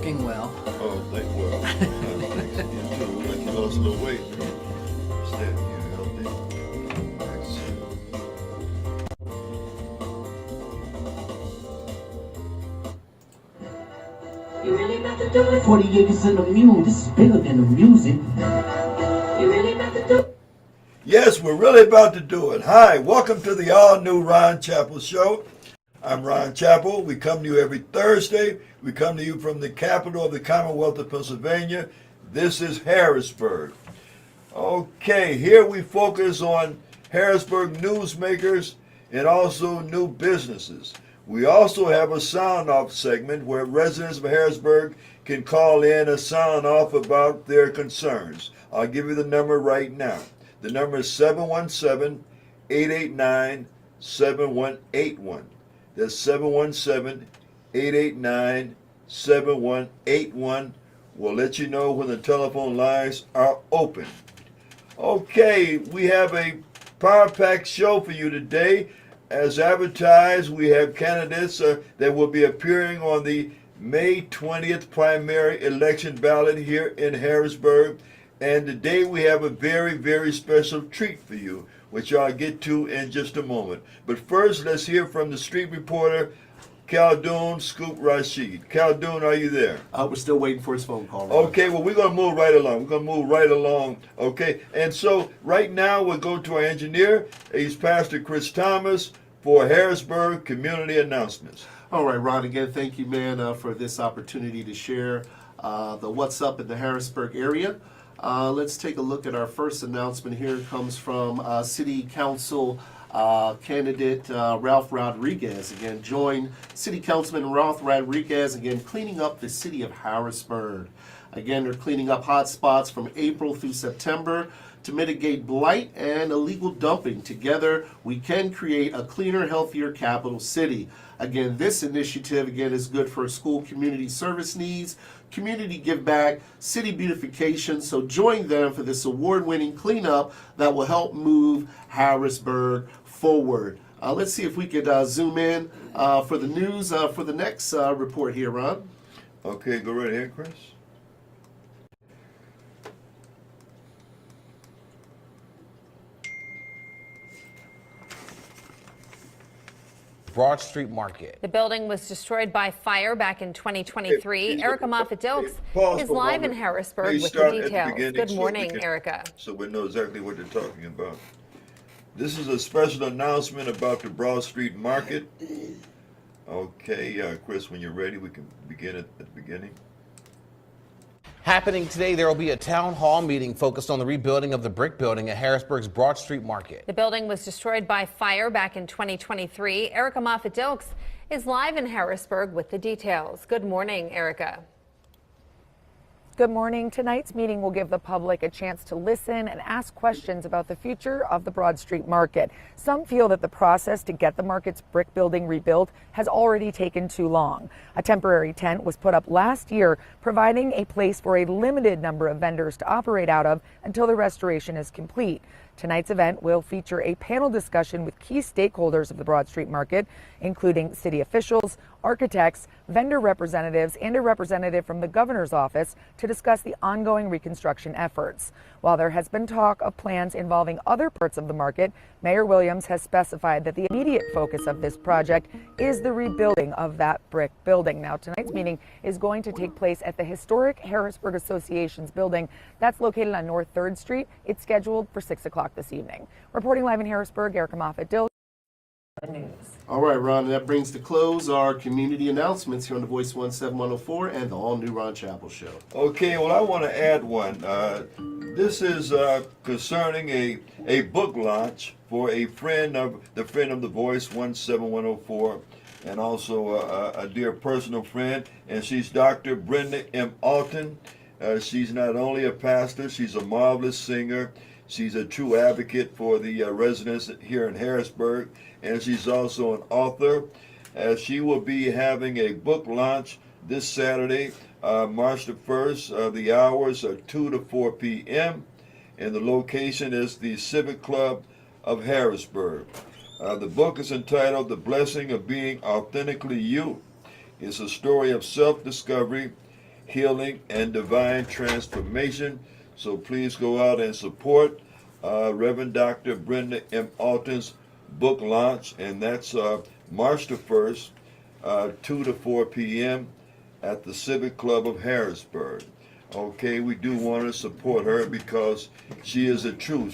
looking well. Oh, thank well. Thanks. You too. Look like you lost a little weight. Stand here, healthy. Excellent. 40 acres in the mule, this is bigger than the music. You really about to do it? Yes, we're really about to do it. Hi, welcome to the all-new Ron Chappell Show. I'm Ron Chappell. We come to you every Thursday. We come to you from the capital of the Commonwealth of Pennsylvania. This is Harrisburg. Okay, here we focus on Harrisburg newsmakers and also new businesses. We also have a sound-off segment where residents of Harrisburg can call in and sound off about their concerns. I'll give you the number right now. The number is 717-889-7181. That's 717-889-7181. We'll let you know when the telephone lines are open. Okay, we have a power-packed show for you today. As advertised, we have candidates that will be appearing on the May 20th primary election ballot here in Harrisburg. And today we have a very, very special treat for you, which I'll get to in just a moment. But first, let's hear from the street reporter, Khaldun Scoop Rashid. Khaldun, are you there? We're still waiting for his phone call. Ron. Okay, well, we're going to move right along. Okay, and so right now we'll go to our engineer. He's Pastor Chris Thomas for Harrisburg Community Announcements. All right, Ron, again, thank you, man, for this opportunity to share the what's up in the Harrisburg area. Let's take a look at our first announcement here. It comes from City Council candidate Ralph Rodriguez. Again, join City Councilman Ralph Rodriguez, again, cleaning up the city of Harrisburg. Again, they're cleaning up hot spots from April through September to mitigate blight and illegal dumping. Together, we can create a cleaner, healthier capital city. Again, this initiative, again, is good for school community service needs, community give back, city beautification. So join them for this award-winning cleanup that will help move Harrisburg forward. Let's see if we could zoom in for the news for the next report here, Ron. Okay, go right ahead, Chris. Broad Street Market. The building was destroyed by fire back in 2023. Hey, Erica Moffett-Dilks pause is for a live in moment. Harrisburg Please with the start at the details. beginning Good so morning, we can- Erica. So we know exactly what they're talking about. This is a special announcement about the Broad Street Market. Okay, Chris, when you're ready, we can begin at the beginning. Happening today, there will be a town hall meeting focused on the rebuilding of the brick building at Harrisburg's Broad Street Market. The building was destroyed by fire back in 2023. Erica Moffett-Dilks is live in Harrisburg with the details. Good morning, Erica. Good morning. Tonight's meeting will give the public a chance to listen and ask questions about the future of the Broad Street Market. Some feel that the process to get the market's brick building rebuilt has already taken too long. A temporary tent was put up last year, providing a place for a limited number of vendors to operate out of until the restoration is complete. Tonight's event will feature a panel discussion with key stakeholders of the Broad Street Market, including city officials, architects, vendor representatives, and a representative from the governor's office to discuss the ongoing reconstruction efforts. While there has been talk of plans involving other parts of the market, Mayor Williams has specified that the immediate focus of this project is the rebuilding of that brick building. Now, tonight's meeting is going to take place at the historic Harrisburg Association's building. That's located on North 3rd Street. It's scheduled for 6 o'clock this evening. Reporting live in Harrisburg, Erica Moffett-Dilks. News. All right, Ron, that brings to close our community announcements here on the Voice 17104 and the all-new Ron Chappell Show. Okay, well, I want to add one. This is concerning a book launch for a friend of the Voice 17104, and also a dear personal friend, and she's Dr. Brenda M. Alton. She's not only a pastor, she's a marvelous singer. She's a true advocate for the residents here in Harrisburg, and she's also an author. She will be having a book launch this Saturday, March the 1st. The hours are 2 to 4 p.m., and the location is the Civic Club of Harrisburg. The book is entitled The Blessing of Being Authentically You. It's a story of self-discovery healing, and divine transformation. So please go out and support Reverend Dr. Brenda M. Alton's book launch, and that's March the 1st, 2 to 4 p.m. at the Civic Club of Harrisburg. Okay, we do want to support her because she's a true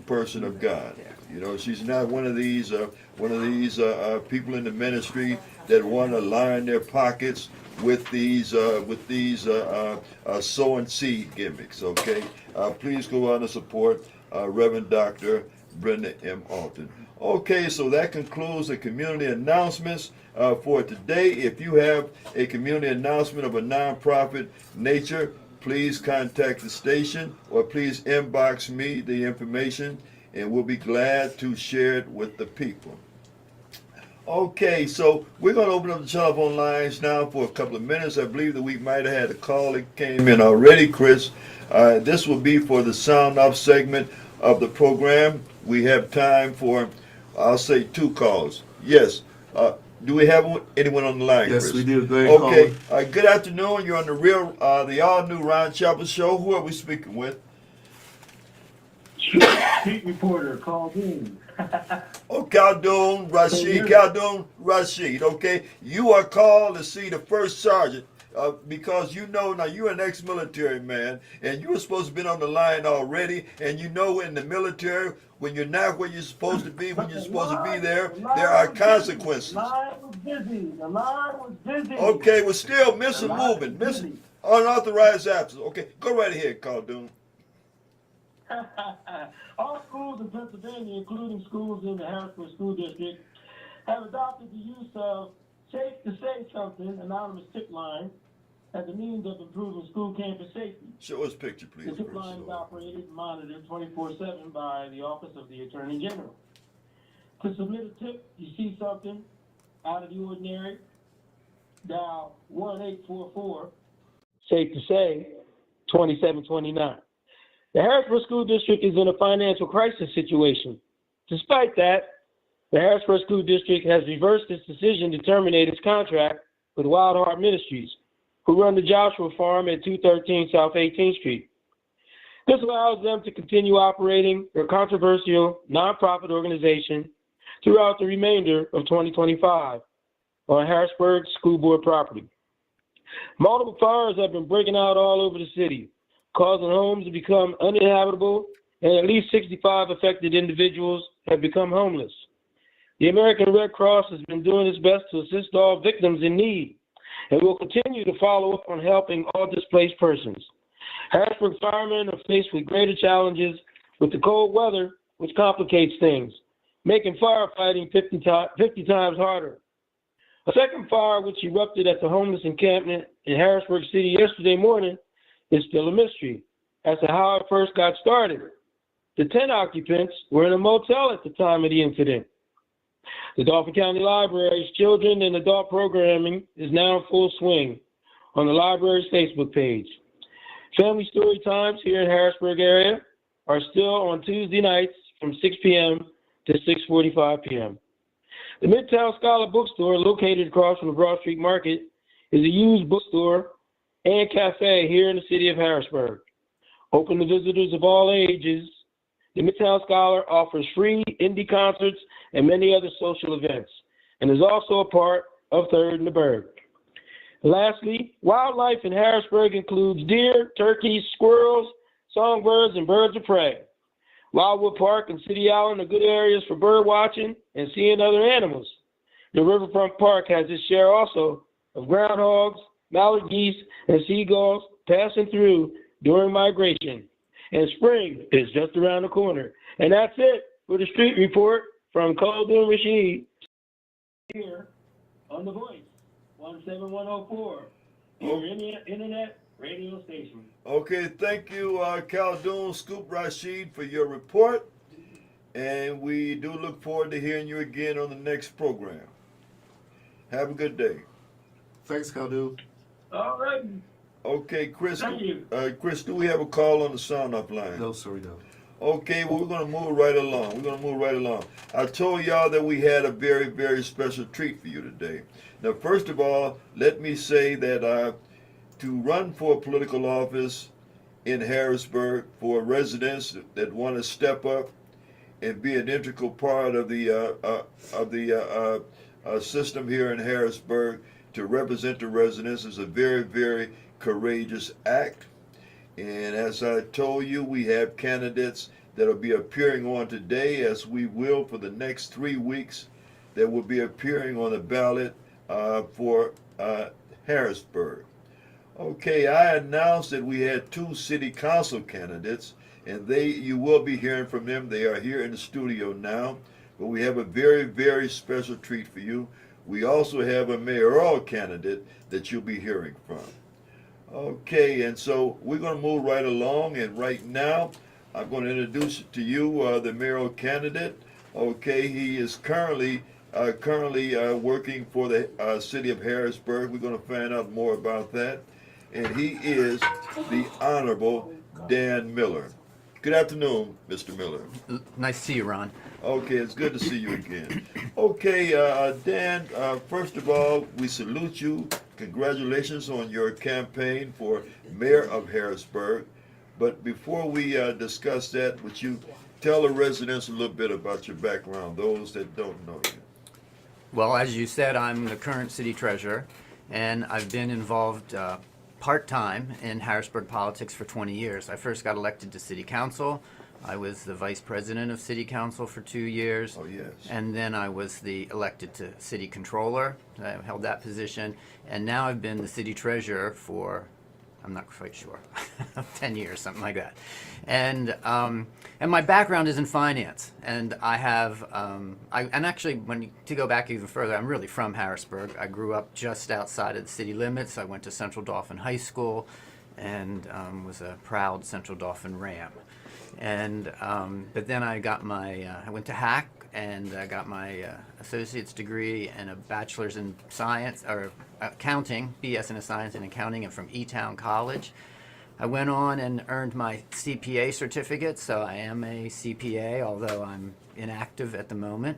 person of God. You know, she's not one of these people in the ministry that want to line their pockets with these sow and seed gimmicks. Okay, please go out and support Reverend Dr. Brenda M. Alton. Okay, so that concludes the community announcements for today. If you have a community announcement of a nonprofit nature, please contact the station or please inbox me the information, and we'll be glad to share it with the people. Okay, so we're going to open up the telephone lines now for a couple of minutes. I believe that we might have had a call that came in already, Chris. This will be for the sound off segment of the program. We have time for, I'll say, 2 calls. Yes. Do we have anyone on the line, Yes, Chris? we do. Go ahead, Okay. Good afternoon. You're on the all-new Ron Chapel Show. Who are we speaking with? Street reporter called in. Oh, Khaldun Rashid. Okay, you are called to see the first sergeant because you know now you're an ex-military man and you were supposed to be on the line already. And you know in the military when you're not where you're supposed to be, when you're supposed to be there are consequences. The line was busy. Okay, we're still missing movement, missing unauthorized absence. Okay, go right ahead, Khaldun. All schools in Pennsylvania, including schools in the Harrisburg School District, have adopted the use of Safe to Say Something, anonymous tip line, as a means of improving school campus safety. Show us a picture, please. The tip line is operated and monitored 24/7 by the Office of the Attorney General. To submit a tip, you see something out of the ordinary, dial 1-844, Safe to Say 2729. The Harrisburg School District is in a financial crisis situation. Despite that, the Harrisburg School District has reversed its decision to terminate its contract with Wild Heart Ministries, who run the Joshua Farm at 213 South 18th Street. This allows them to continue operating their controversial nonprofit organization throughout the remainder of 2025 on Harrisburg School Board property. Multiple fires have been breaking out all over the city, causing homes to become uninhabitable, and at least 65 affected individuals have become homeless. The American Red Cross has been doing its best to assist all victims in need, and will continue to follow up on helping all displaced persons. Harrisburg firemen are faced with greater challenges with the cold weather, which complicates things, making firefighting 50 times harder. A second fire, which erupted at the homeless encampment in Harrisburg City yesterday morning, is still a mystery as to how it first got started. The 10 occupants were in a motel at the time of the incident. The Dauphin County Library's children and adult programming is now in full swing on the library's Facebook page. Family story times here in Harrisburg area are still on Tuesday nights from 6 p.m. to 6:45 p.m. The Midtown Scholar Bookstore, located across from the Broad Street Market, is a used bookstore and cafe here in the city of Harrisburg. Open to visitors of all ages, the Midtown Scholar offers free indie concerts and many other social events, and is also a part of Third in the Burg. Lastly, wildlife in Harrisburg includes deer, turkeys, squirrels, songbirds, and birds of prey. Wildwood Park and City Island are good areas for bird watching and seeing other animals. The Riverfront Park has its share also of groundhogs, mallard geese, and seagulls passing through during migration. And spring is just around the corner. And that's it for the street report from Khaldun Rashid here on The Voice, 17104, your internet radio station. Okay, thank you, Khaldun Scoop Rashid, for your report. And we do look forward to hearing you again on the next program. Have a good day. Thanks, Khaldun. All right. Okay, Chris. Thank you. Chris, do we have a call on the sound up line? No, sir, we don't. Okay, well, we're going to move right along. I told y'all that we had a very, very special treat for you today. Now, first of all, let me say that to run for political office in Harrisburg for residents that want to step up and be an integral part of the system here in Harrisburg to represent the residents is a very, very courageous act. And as I told you, we have candidates that will be appearing on today, as we will for the next 3 weeks, that will be appearing on the ballot for Harrisburg. Okay, I announced that we had 2 city council candidates, and you will be hearing from them. They are here in the studio now, but we have a very, very special treat for you. We also have a mayoral candidate that you'll be hearing from. Okay, and so we're going to move right along, and right now I'm going to introduce to you the mayoral candidate. Okay, he is currently working for the city of Harrisburg. We're going to find out more about that, and he is the Honorable Dan Miller. Good afternoon, Mr. Miller. Nice to see you, Ron. Okay, it's good to see you again. Okay, Dan, first of all, we salute you. Congratulations on your campaign for mayor of Harrisburg. But before we discuss that, would you tell the residents a little bit about your background, those that don't know you? Well, as you said, I'm the current city treasurer, and I've been involved part-time in Harrisburg politics for 20 years. I first got elected to city council. I was the vice president of city council for 2 years. Oh, yes. And then I was elected to city controller. I held that position. And now I've been the city treasurer for, I'm not quite sure, 10 years, something like that. And my background is in finance. And I have, and actually, to go back even further, I'm really from Harrisburg. I grew up just outside of the city limits. I went to Central Dauphin High School and was a proud Central Dauphin Ram. And but then I got I went to Hack and I got my associate's degree and a bachelor's in science or accounting, BS in science and accounting, and from E-Town College. I went on and earned my CPA certificate, so I am a CPA, although I'm inactive at the moment.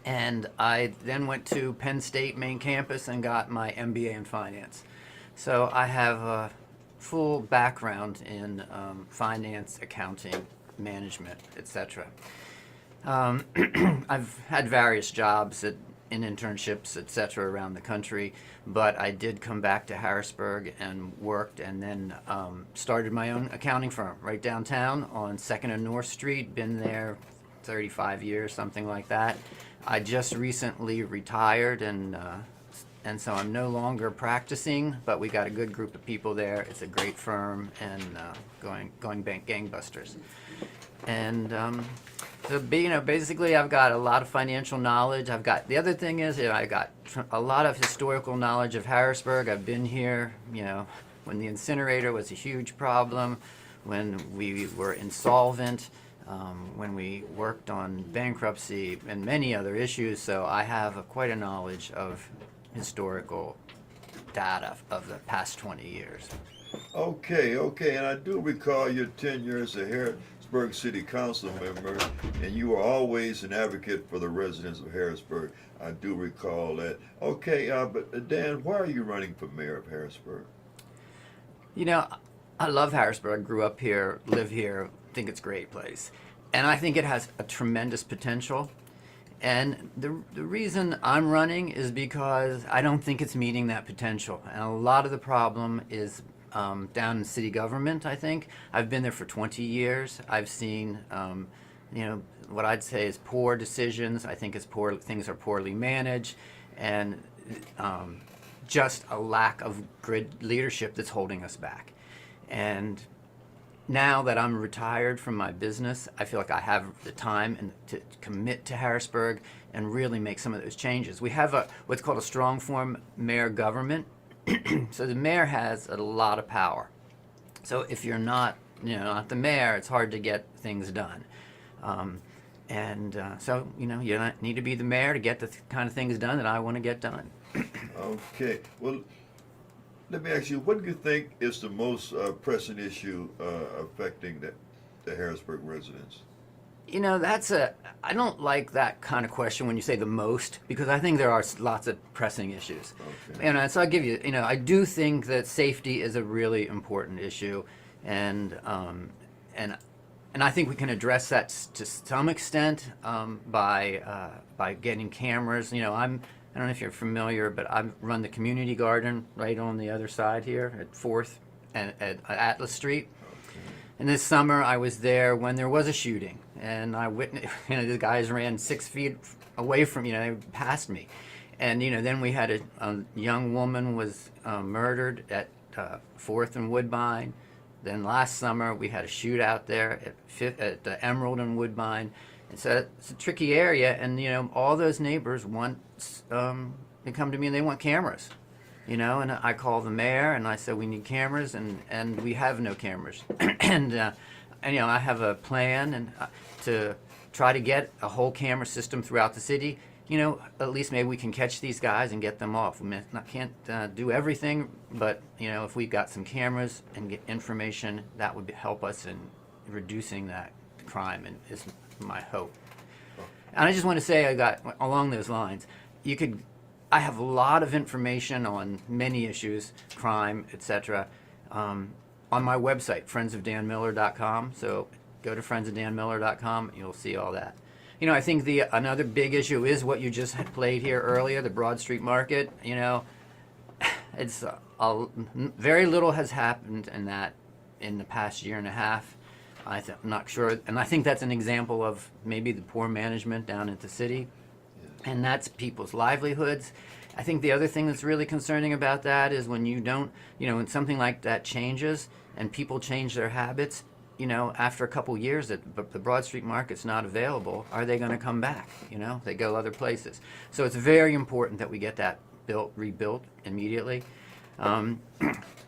And I then went to Penn State main campus and got my MBA in finance. So I have a full background in finance, accounting, management, etc. I've had various jobs in internships, etc., around the country, but I did come back to Harrisburg and worked, and then started my own accounting firm right downtown on 2nd and North Street. Been there 35 years, something like that. I just recently retired, and so I'm no longer practicing, but we got a good group of people there. It's a great firm, and going gangbusters. And so, basically, I've got a lot of financial knowledge. The other thing is, I got a lot of historical knowledge of Harrisburg. I've been here, when the incinerator was a huge problem, when we were insolvent, when we worked on bankruptcy and many other issues. So I have quite a knowledge of historical data of the past 20 years. Okay, and I do recall your 10 years as a Harrisburg City Council member, and you were always an advocate for the residents of Harrisburg. I do recall that. Okay, but Dan, why are you running for mayor of Harrisburg? I love Harrisburg. I grew up here, live here, think it's a great place. And I think it has a tremendous potential. And the reason I'm running is because I don't think it's meeting that potential. And a lot of the problem is down in city government, I think. I've been there for 20 years. I've seen, what I'd say is poor decisions. I think things are poorly managed, and just a lack of good leadership that's holding us back. And now that I'm retired from my business, I feel like I have the time to commit to Harrisburg and really make some of those changes. We have what's called a strong form mayor government. So the mayor has a lot of power. So if you're not the mayor, it's hard to get things done. So you need to be the mayor to get the kind of things done that I want to get done. Okay, well, let me ask you, what do you think is the most pressing issue affecting the Harrisburg residents? You know, I don't like that kind of question when you say the most, because I think there are lots of pressing issues. Okay. And so I'll give you, I do think that safety is a really important issue, and I think we can address that to some extent by getting cameras. I don't know if you're familiar, but I run the community garden right on the other side here at 4th and at Atlas Street. And this summer I was there when there was a shooting, and I witnessed, the guys ran 6 feet away from, past me. And, then we had a young woman was murdered at 4th and Woodbine. Then last summer we had a shootout there at the Emerald and Woodbine. And so it's a tricky area, and, all those neighbors they come to me and they want cameras. And I call the mayor and I said, we need cameras, and we have no cameras. and I have a plan to try to get a whole camera system throughout the city. At least maybe we can catch these guys and get them off. I can't do everything, but, if we've got some cameras and get information, that would help us in reducing that crime, and is my hope. And I just want to say, along those lines, I have a lot of information on many issues, crime, etc., on my website, friendsofdanmiller.com. So go to friendsofdanmiller.com, you'll see all that. I think another big issue is what you just played here earlier, the Broad Street Market. It's very little has happened in the past year and a half. I'm not sure, and I think that's an example of maybe the poor management down at the city. And that's people's livelihoods. I think the other thing that's really concerning about that is when you don't, when something like that changes and people change their habits, after a couple years that the Broad Street Market's not available, are they going to come back? They go other places. So it's very important that we get that rebuilt immediately.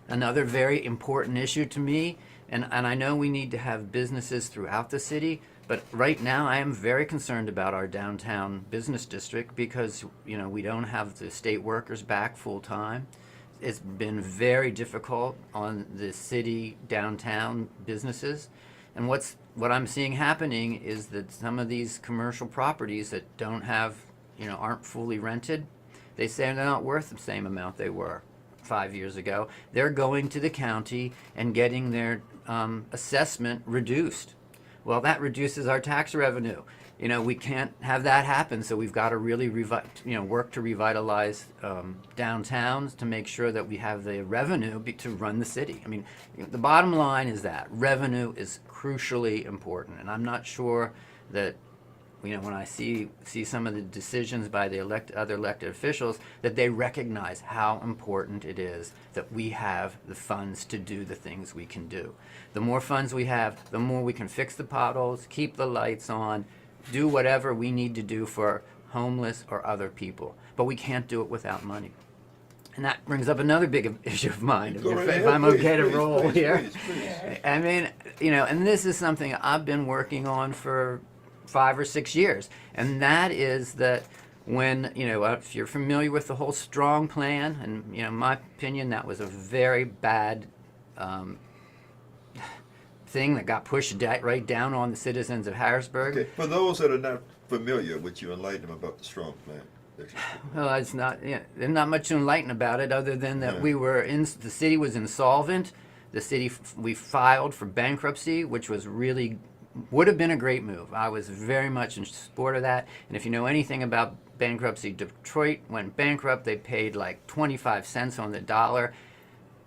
Another very important issue to me, and I know we need to have businesses throughout the city, but right now I am very concerned about our downtown business district because, we don't have the state workers back full time. It's been very difficult on the city downtown businesses. And what I'm seeing happening is that some of these commercial properties that don't have, aren't fully rented, they say they're not worth the same amount they were 5 years ago. They're going to the county and getting their assessment reduced. Well, that reduces our tax revenue. We can't have that happen, so we've got to really work to revitalize downtowns to make sure that we have the revenue to run the city. I mean, the bottom line is that revenue is crucially important, and I'm not sure that, when I see some of the decisions by the other elected officials, that they recognize how important it is that we have the funds to do the things we can do. The more funds we have, the more we can fix the potholes, keep the lights on, do whatever we need to do for homeless or other people. But we can't do it without money. And that brings up another big issue of mine, if I'm okay to roll here. Please. I mean, and this is something I've been working on for 5 or 6 years, and that is that when, if you're familiar with the whole Strong Plan, and, in my opinion, that was a very bad thing that got pushed right down on the citizens of Harrisburg. Okay, for those that are not familiar, would you enlighten them about the Strong Plan? Well, it's not, there's not much to enlighten about it other than that the city was insolvent. We filed for bankruptcy, which would have been a great move. I was very much in support of that. And if you know anything about bankruptcy, Detroit went bankrupt. They paid like 25 cents on the dollar,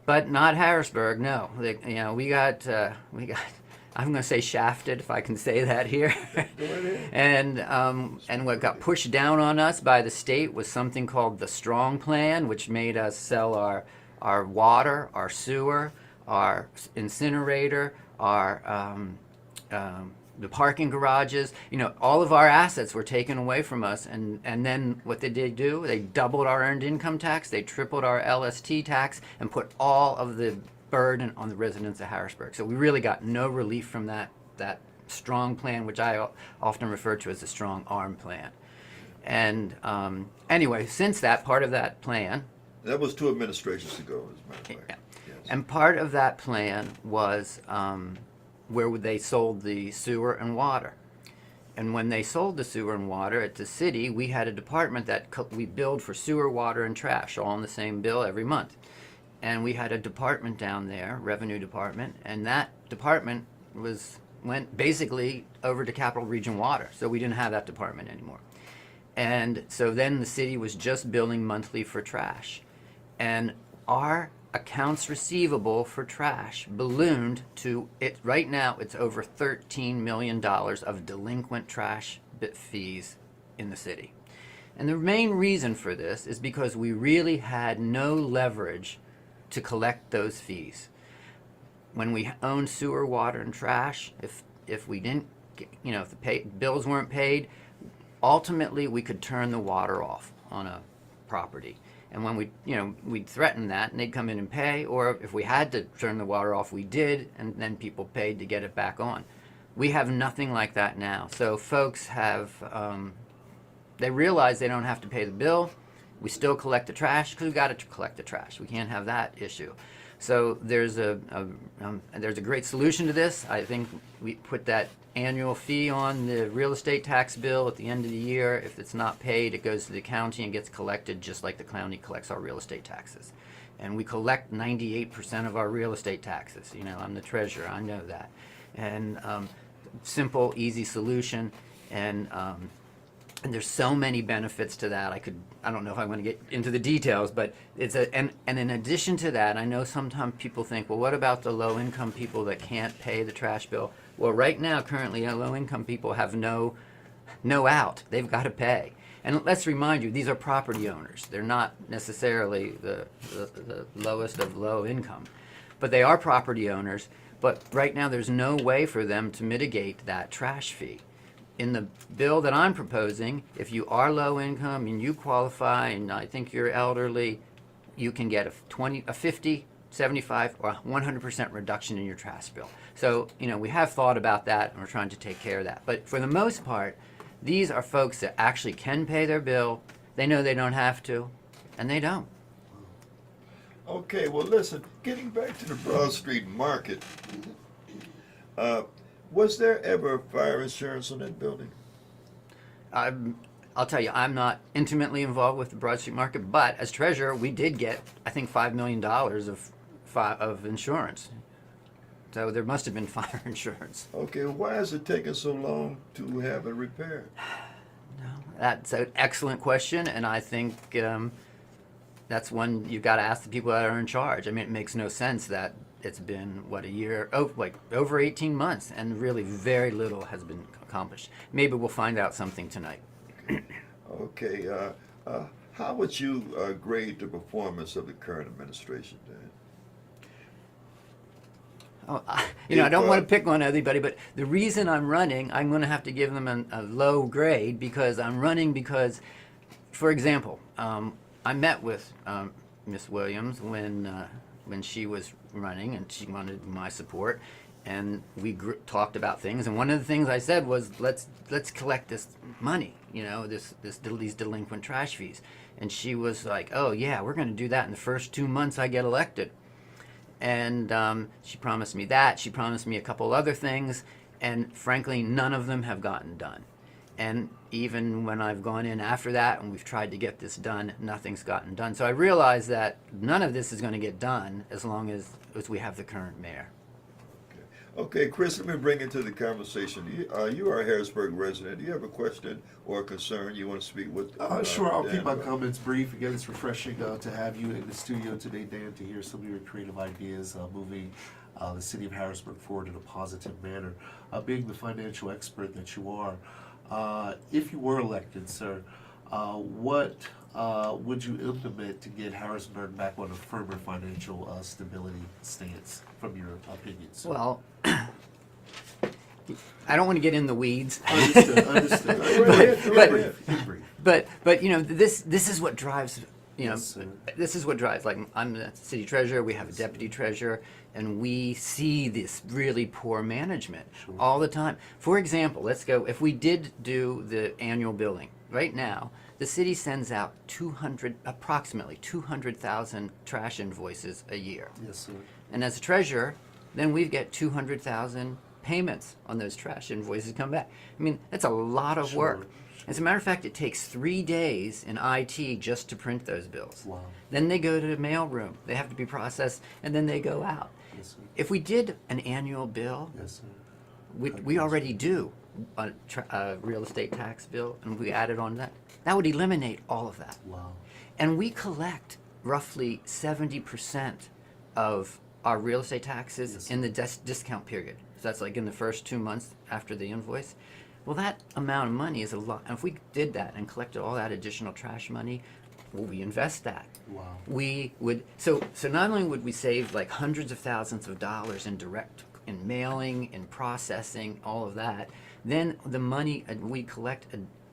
but not Harrisburg. No, we got I'm going to say shafted, if I can say that here. And what got pushed down on us by the state was something called the Strong Plan, which made us sell our water, our sewer, our incinerator, the parking garages. All of our assets were taken away from us, and then what did they do? They doubled our earned income tax, they tripled our LST tax, and put all of the burden on the residents of Harrisburg. So we really got no relief from that Strong Plan, which I often refer to as the Strong Arm Plan. And anyway, since that, part of that plan... That was 2 administrations ago, as a matter of fact. Yeah. Yes. And part of that plan was where they sold the sewer and water. And when they sold the sewer and water at the city, we had a department that we billed for sewer, water, and trash, all on the same bill every month. And we had a department down there, revenue department, and that department went basically over to Capital Region Water, so we didn't have that department anymore. And so then the city was just billing monthly for trash. And our accounts receivable for trash ballooned to it. Right now, it's over $13 million of delinquent trash fees in the city. And the main reason for this is because we really had no leverage to collect those fees. When we owned sewer, water, and trash, if we didn't, if the bills weren't paid, ultimately we could turn the water off on a property. And when we'd threaten that, and they'd come in and pay, or if we had to turn the water off, we did, and then people paid to get it back on. We have nothing like that now. So folks have, they realize they don't have to pay the bill. We still collect the trash because we've got to collect the trash. We can't have that issue. So there's a great solution to this. I think we put that annual fee on the real estate tax bill at the end of the year. If it's not paid, it goes to the county and gets collected just like the county collects our real estate taxes. And we collect 98% of our real estate taxes. I'm the treasurer, I know that. And simple, easy solution. And there's so many benefits to that. I don't know if I want to get into the details, but and in addition to that, I know sometimes people think, well, what about the low income people that can't pay the trash bill? Well, right now, currently, low income people have no out. They've got to pay. And let's remind you, these are property owners. They're not necessarily the lowest of low income, but they are property owners. But right now, there's no way for them to mitigate that trash fee. In the bill that I'm proposing, if you are low income and you qualify, and I think you're elderly, you can get a 50, 75, or 100% reduction in your trash bill. So, we have thought about that, and we're trying to take care of that. But for the most part, these are folks that actually can pay their bill. They know they don't have to, and they don't. Okay, well, listen, getting back to the Broad Street Market, was there ever fire insurance on that building? I'll tell you, I'm not intimately involved with the Broad Street Market, but as treasurer, we did get, I think, $5 million of insurance. So there must have been fire insurance. Okay, why is it taking so long to have it repaired? No, that's an excellent question, and I think that's one you've got to ask the people that are in charge. I mean, it makes no sense that it's been, a year, over 18 months, and really very little has been accomplished. Maybe we'll find out something tonight. Okay, how would you grade the performance of the current administration, Dan? Oh, I don't want to pick on anybody, but the reason I'm running, I'm going to have to give them a low grade because I'm running because, for example, I met with Miss Williams when she was running and she wanted my support, and we talked about things. And one of the things I said was, let's collect this money, these delinquent trash fees. And she was like, oh yeah, we're going to do that in the first 2 months I get elected. And she promised me that. She promised me a couple other things, and frankly, none of them have gotten done. And even when I've gone in after that and we've tried to get this done, nothing's gotten done. So I realize that none of this is going to get done as long as we have the current mayor. Okay, Chris, let me bring into the conversation. You are a Harrisburg resident. Do you have a question or a concern you want to speak with? Sure, I'll Dan keep my about? comments brief. Again, it's refreshing to have you in the studio today, Dan, to hear some of your creative ideas moving the city of Harrisburg forward in a positive manner. Being the financial expert that you are, if you were elected, sir, what would you implement to get Harrisburg back on a firmer financial stability stance, from your opinions? Well, I don't want to get in the weeds. Understood. But this is what drives. Yes, sir. This is what drives. Like, I'm the city treasurer. We have a deputy treasurer, and we see this really poor management all the time. For example, let's go. If we did do the annual billing right now, the city sends out approximately 200,000 trash invoices a year. Yes, sir. And as a treasurer, then we get 200,000 payments on those trash invoices come back. I mean, that's a lot of work. As a matter of fact, it takes 3 days in IT just to print those bills. Wow. Then they go to the mail room. They have to be processed, and then they go out. Yes, sir. If we did an annual bill, Yes, sir. we already do a real estate tax bill, and we added on that would eliminate all of that. Wow. And we collect roughly 70% of our real estate taxes Yes, in the discount period. So that's like in the first 2 months after the invoice. Well, that amount of money is a lot. And if we did that and collected all that additional trash money, well, we invest that. Wow. We would, so not only would we save like hundreds of thousands of dollars in mailing, in processing, all of that, then the money we collect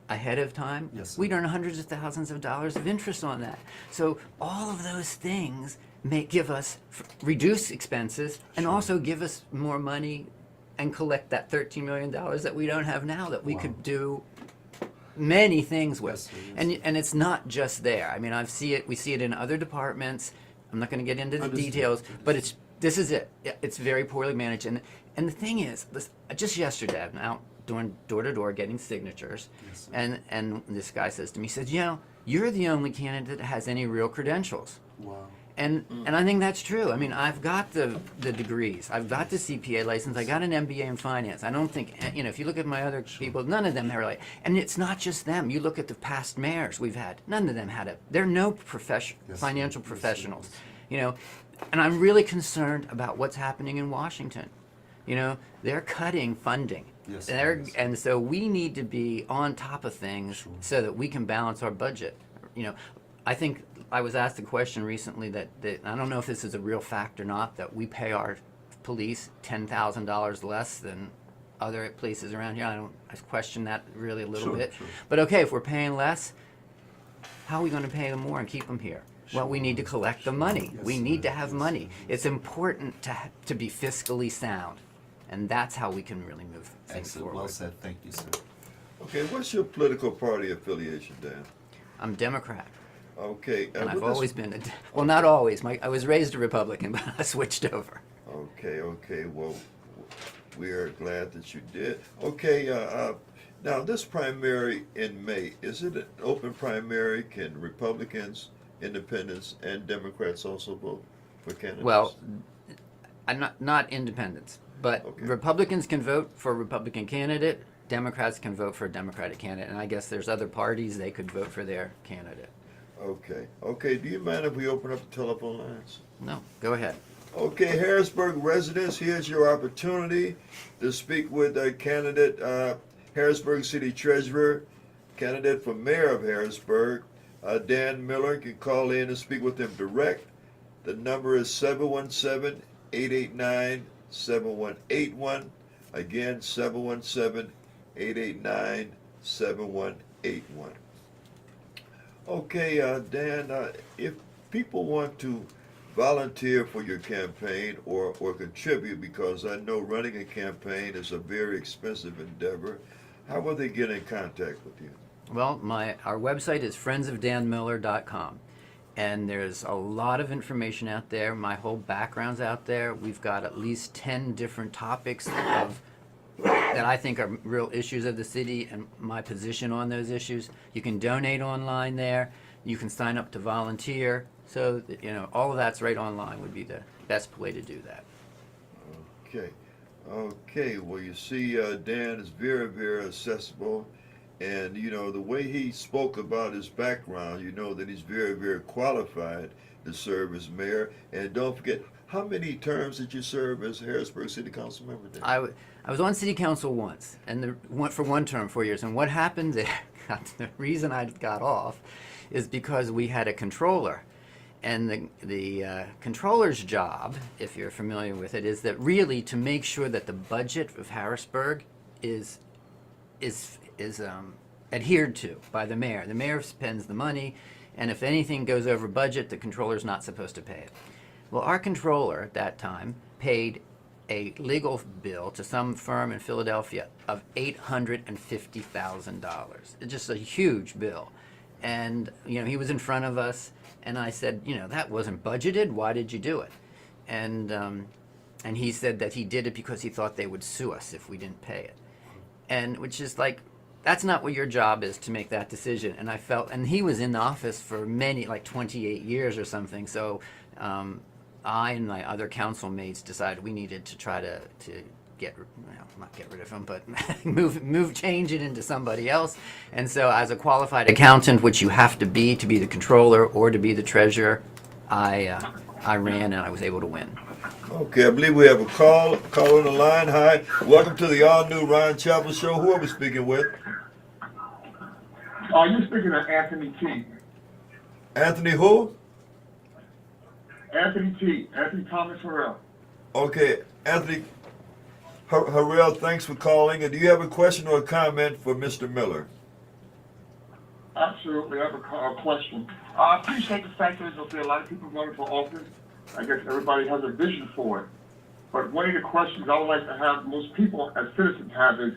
ahead of time, Yes, sir. we'd earn hundreds of thousands of dollars of interest on that. So all of those things give us reduce expenses and also give us more money and collect that $13 million that we don't have now that we Wow. could do many things with. Yes, sir, yes. And it's not just there. I mean, we see it in other departments. I'm not going to get into the Understood. details, but this is it. It's very poorly managed. And the thing is, just yesterday, I'm out doing door-to-door getting signatures, Yes, sir. and this guy says to me, he says, you're the only candidate that has any real credentials. Wow. And I think that's true. I mean, I've got the degrees. I've got the CPA license. I got an MBA in finance. I don't think, if you look at my other people, none of them are like, and it's not just them. You look at the past mayors we've had, none of them had it. They're no financial professionals, And I'm really concerned about what's happening in Washington. They're cutting funding. Yes, And so we need to be on top of things so that we can balance our budget. I think I was asked a question recently that I don't know if this is a real fact or not, that we pay our police $10,000 less than other places around here. I question that really a little bit. Sure. But okay, if we're paying less, how are we going to pay them more and keep them here? Well, we need to collect the money. Yes, We need to sir. have Yes, money. sir. It's important to be fiscally sound, and that's how we can really move things Excellent. forward. Well said. Thank you, sir. Okay, what's your political party affiliation, Dan? I'm Democrat. Okay. And I've with this- always been, well, not always. I was raised a Republican, but I switched over. Okay. Well, we are glad that you did. Okay. Now, this primary in May, is it an open primary? Can Republicans, Independents, and Democrats also vote for candidates? Well, I'm not independents, but Okay. Republicans can vote for a Republican candidate. Democrats can vote for a Democratic candidate, and I guess there's other parties they could vote for their candidate. Okay. Do you mind if we open up the telephone lines? No, go ahead. Okay, Harrisburg residents, here's your opportunity to speak with a candidate, Harrisburg City Treasurer, candidate for Mayor of Harrisburg, Dan Miller. You can call in and speak with him direct. The number is 717-889-7181. Again, 717-889-7181. Okay, Dan, if people want to volunteer for your campaign or contribute, because I know running a campaign is a very expensive endeavor, how will they get in contact with you? Well, our website is friendsofdanmiller.com, and there's a lot of information out there. My whole background's out there. We've got at least 10 different topics that I think are real issues of the city and my position on those issues. You can donate online there. You can sign up to volunteer. So, all of that's right online would be the best way to do that. Okay. Well, you see, Dan is very, very accessible. And, the way he spoke about his background, that he's very, very qualified to serve as mayor. And don't forget, how many terms did you serve as Harrisburg City Council member, Dan? I was on city council once, and for one term, 4 years. And what happened there, the reason I got off is because we had a controller. And the controller's job, if you're familiar with it, is that really to make sure that the budget of Harrisburg is adhered to by the mayor. The mayor spends the money, and if anything goes over budget, the controller's not supposed to pay it. Well, our controller at that time paid a legal bill to some firm in Philadelphia of $850,000. It's just a huge bill. And, he was in front of us, and I said, that wasn't budgeted. Why did you do it? And And he said that he did it because he thought they would sue us if we didn't pay it. And which is like, that's not what your job is, to make that decision. And I felt, and he was in the office for many, like 28 years or something. So I and my other council mates decided we needed to try to get, well, not get rid of him, but change it into somebody else. And so as a qualified accountant, which you have to be the controller or to be the treasurer, I ran and I was able to win. Okay, I believe we have a call on the line. Hi, welcome to the all-new Ryan Chapel Show. Who are we speaking with? You're speaking to Anthony T. Anthony who? Anthony T. Anthony Thomas Harrell. Okay, Anthony Harrell, thanks for calling. And do you have a question or a comment for Mr. Miller? Absolutely, I have a question. I appreciate the fact that there'll be a lot of people running for office. I guess everybody has a vision for it. But one of the questions I would like to have most people as citizens have is,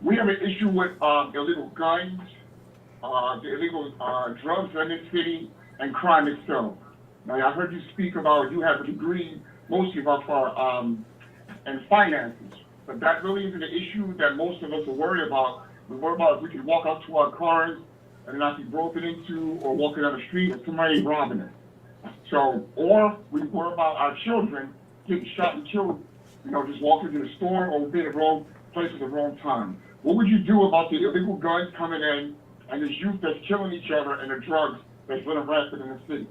we have an issue with illegal guns, the illegal drugs in this city, and crime itself. Now, I heard you speak about you have a degree, mostly about in finances, but that really isn't an issue that most of us are worried about. We worry about if we can walk out to our cars and not be broken into, or walking down the street and somebody robbing us. So, or we worry about our children getting shot and killed, just walking to the store or being in the wrong place at the wrong time. What would you do about the illegal guns coming in and this youth that's killing each other and the drugs that's running rampant in the city?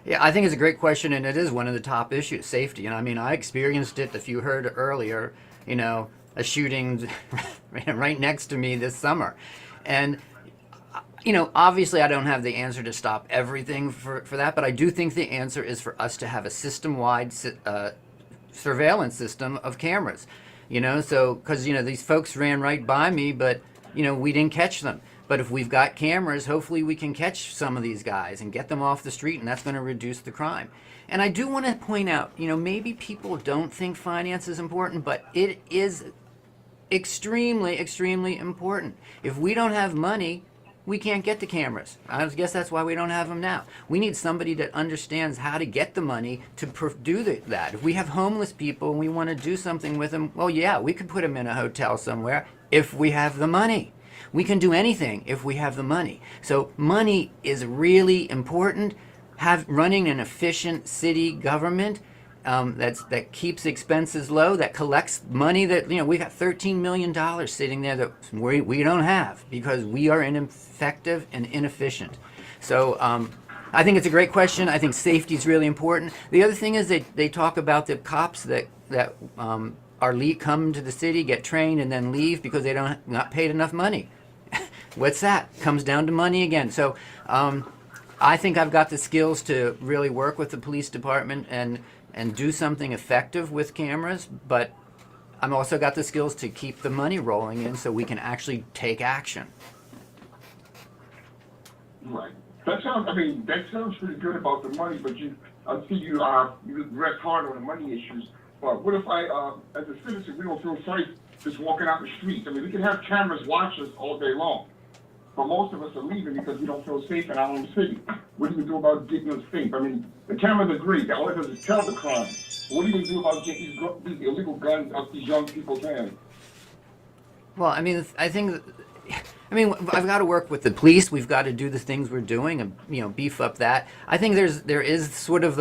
Yeah, I think it's a great question, and it is one of the top issues, safety. And I mean, I experienced it, if you heard earlier, a shooting right next to me this summer. And obviously I don't have the answer to stop everything for that, but I do think the answer is for us to have a system-wide surveillance system of cameras. So, because, these folks ran right by me, but, we didn't catch them. But if we've got cameras, hopefully we can catch some of these guys and get them off the street, and that's going to reduce the crime. And I do want to point out, maybe people don't think finance is important, but it is extremely, extremely important. If we don't have money, we can't get the cameras. I guess that's why we don't have them now. We need somebody that understands how to get the money to do that. If we have homeless people and we want to do something with them, well, yeah, we could put them in a hotel somewhere if we have the money. We can do anything if we have the money. So money is really important. Running an efficient city government that keeps expenses low, that collects money that, we got $13 million sitting there that we don't have because we are ineffective and inefficient. So I think it's a great question. I think safety is really important. The other thing is they talk about the cops that come to the city, get trained, and then leave because they not paid enough money. What's that? Comes down to money again. So I think I've got the skills to really work with the police department and do something effective with cameras, but I'm also got the skills to keep the money rolling in so we can actually take action. Right. That sounds pretty good about the money, but I see you rest hard on the money issues. But what if as a citizen, we don't feel safe just walking out the streets? We can have cameras watch us all day long, but most of us are leaving because we don't feel safe in our own city. What do you do about getting us safe? The cameras are great. All it does is tell the crime. But what do you do about getting these illegal guns out these young people's hands? Well, I think I've got to work with the police. We've got to do the things we're doing and beef up that. I think there is sort of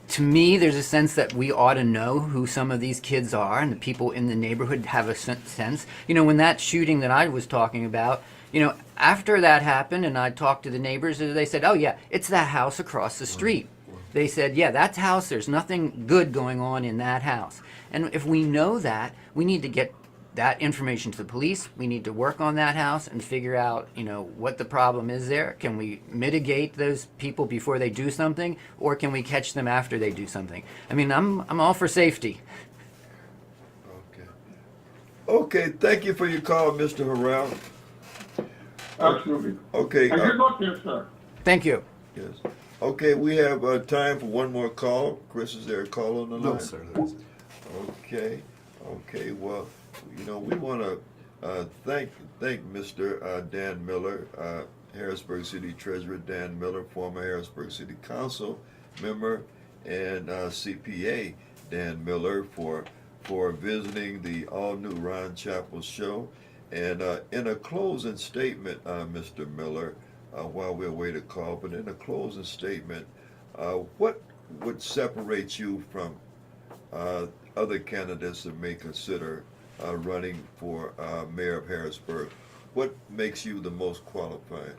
to me, there's a sense that we ought to know who some of these kids are, and the people in the neighborhood have a sense. When that shooting that I was talking about, after that happened and I talked to the neighbors, they said, oh yeah, it's that house across the street. They said, yeah, that house, there's nothing good going on in that house. And if we know that, we need to get that information to the police. We need to work on that house and figure out, what the problem is there. Can we mitigate those people before they do something, or can we catch them after they do something? I'm all for safety. Okay, thank you for your call, Mr. Harrell. Absolutely. Okay. And good luck there, sir. Thank you. Yes. Okay, we have time for one more call. Chris, is there a call on the line? No, sir, there isn't. Okay, well, we want to thank Mr. Dan Miller, Harrisburg City Treasurer Dan Miller, former Harrisburg City Council member, and CPA Dan Miller for visiting the all-new Ron Chapel show. And in a closing statement, Mr. Miller, while we await a call, but in a closing statement, what would separate you from other candidates that may consider running for mayor of Harrisburg? What makes you the most qualified?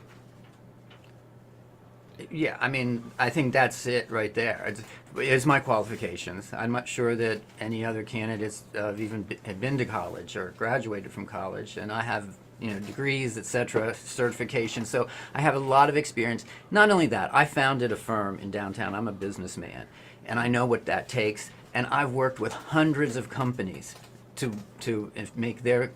Yeah, I mean, I think that's it right there. It's my qualifications. I'm not sure that any other candidates had been to college or graduated from college, and I have, degrees, etc., certifications. So I have a lot of experience. Not only that, I founded a firm in downtown. I'm a businessman, and I know what that takes. And I've worked with hundreds of companies to make their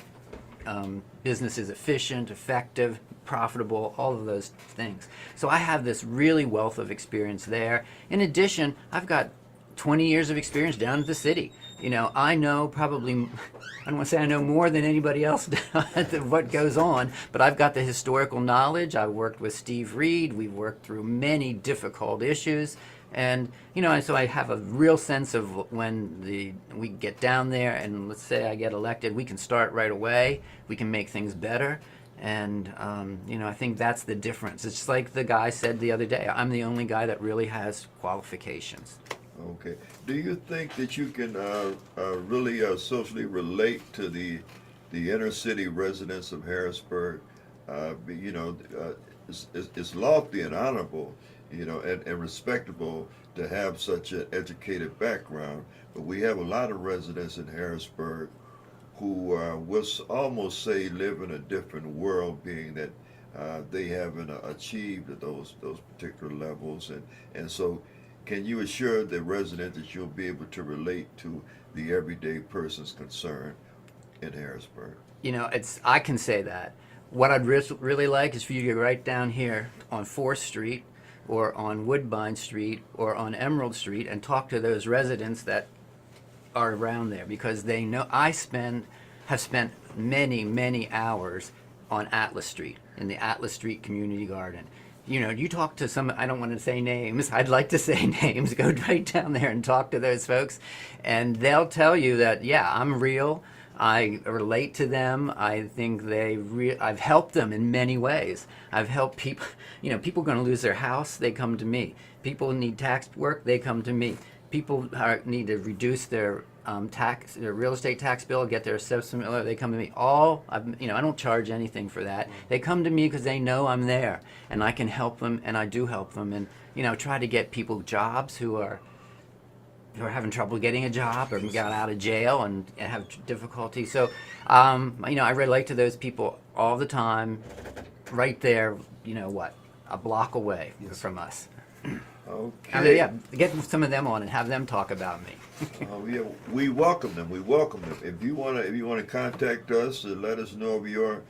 businesses efficient, effective, profitable, all of those things. So I have this really wealth of experience there. In addition, I've got 20 years of experience down at the city. I know probably, I don't want to say I know more than anybody else what goes on, but I've got the historical knowledge. I've worked with Steve Reed. We've worked through many difficult issues. And, so I have a real sense of when we get down there and let's say I get elected, we can start right away. We can make things better. And, I think that's the difference. It's just like the guy said the other day, I'm the only guy that really has qualifications. Okay. Do you think that you can really socially relate to the inner city residents of Harrisburg? It's lofty and honorable, and respectable to have such an educated background, but we have a lot of residents in Harrisburg who will almost say live in a different world, being that they haven't achieved at those particular levels, and so can you assure the resident that you'll be able to relate to the everyday person's concern in Harrisburg? I can say that. What I'd really like is for you to go right down here on 4th Street or on Woodbine Street or on Emerald Street and talk to those residents that are around there, because they know have spent many hours on Atlas Street, in the Atlas Street Community Garden. You talk to some, I don't want to say names, I'd like to say names, go right down there and talk to those folks, and they'll tell you that, yeah, I'm real, I relate to them, I think I've helped them in many ways. I've helped people, people are going to lose their house, they come to me. People need tax work, they come to me. People need to reduce their their real estate tax bill, get their assessment, they come to me. I don't charge anything for that. They come to me because they know I'm there and I can help them, and I do help them, and try to get people jobs who are having trouble getting a job or got out of jail and have difficulty. So I relate to those people all the time, right there. A block away from us. Okay. Get some of them on and have them talk about me. We welcome them. We welcome them. If you want to contact us and let us know of your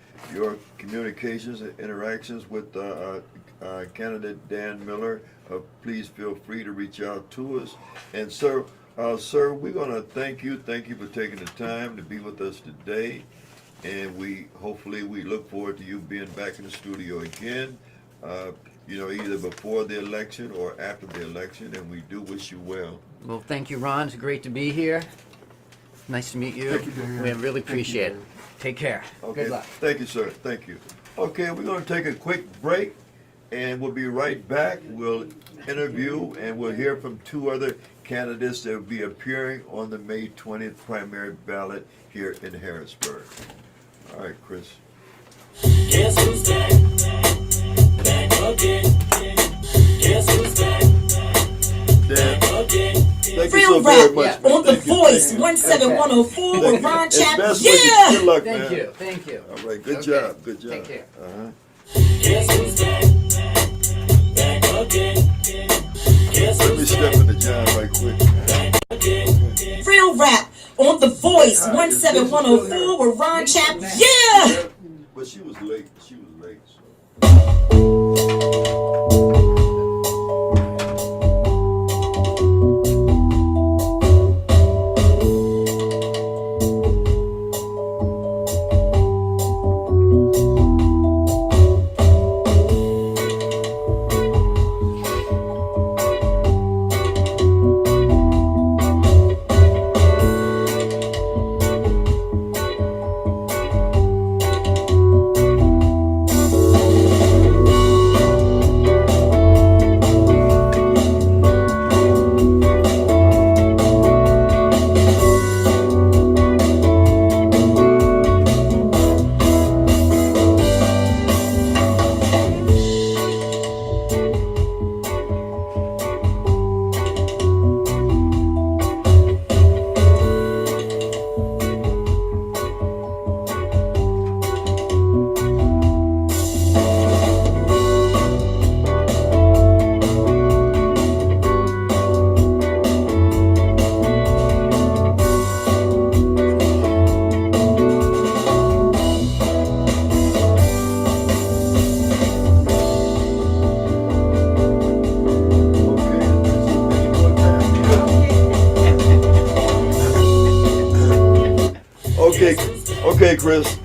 communications and interactions with candidate Dan Miller, please feel free to reach out to us. And sir, we're going to thank you. Thank you for taking the time to be with us today. And we look forward to you being back in the studio again. Either before the election or after the election, and we do wish you well. Well, thank you, Ron. It's great to be here. Nice to meet you. Thank you, Dan. We really appreciate it. Take care. Okay. Good luck. Thank you, sir. Thank you. Okay, we're going to take a quick break, and we'll be right back. We'll interview, and we'll hear from 2 other candidates that will be appearing on the May 20th primary ballot here in Harrisburg. All right, Chris. Guess who's back? Back again. Guess who's back? Dan, thank you so Real very rap much. on The Thank you. Voice 17104 with Ron It's Chapman. best wishes. Yeah! Good luck, man. Thank you. All right, good Okay. job. Good job. Take care. Guess who's back? Back again. Guess Let me who's step back? into John right quick. Real rap on The Voice 17104 with Ron Chapman. Yeah! But she was late. So. Okay, Chris.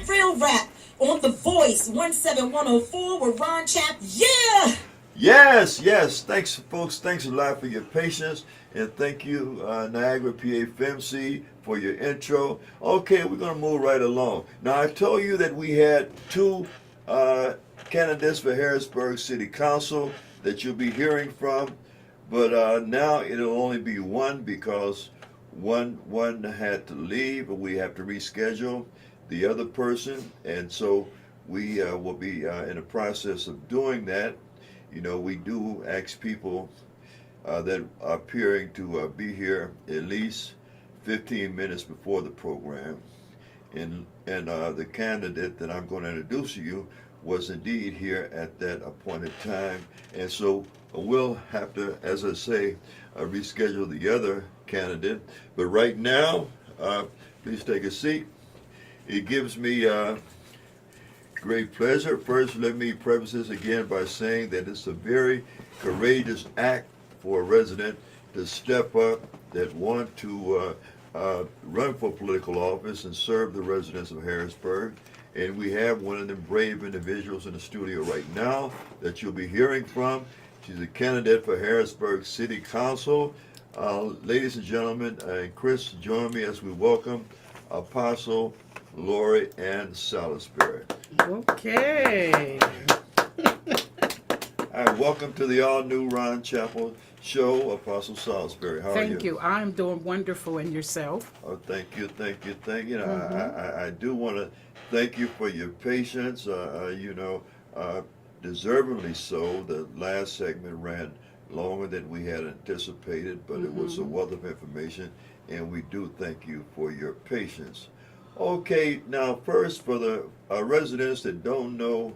Real rap on The Voice 17104 with Ron Chap. Yeah! Yes, yes. Thanks, folks. Thanks a lot for your patience. And thank you, Niagara PA FMC, for your intro. Okay, we're going to move right along. Now, I told you that we had two candidates for Harrisburg City Council that you'll be hearing from. But now it'll only be one because one had to leave, but we have to reschedule the other person. And so we will be in the process of doing that. You know, we do ask people that are appearing to be here at least 15 minutes before the program. And the candidate that I'm going to introduce to you was indeed here at that appointed time. And so we'll have to, as I say, reschedule the other candidate. But right now, please take a seat. It gives me great pleasure. First, let me preface this again by saying that it's a very courageous act for a resident to step up that want to run for political office and serve the residents of Harrisburg. And we have one of them brave individuals in the studio right now that you'll be hearing from. She's a candidate for Harrisburg City Council. Ladies and gentlemen, and Chris, join me as we welcome Apostle Lori Ann Salisbury. Okay. All right, welcome to the all-new Ron Chapel show, Apostle Salisbury. How are you? Thank you. I'm doing wonderful, and yourself? Oh, thank you. You know, I do want to thank you for your patience. Deservedly so. The last segment ran longer than we had anticipated, but it was a wealth of information, and we do thank you for your patience. Okay, now first for the residents that don't know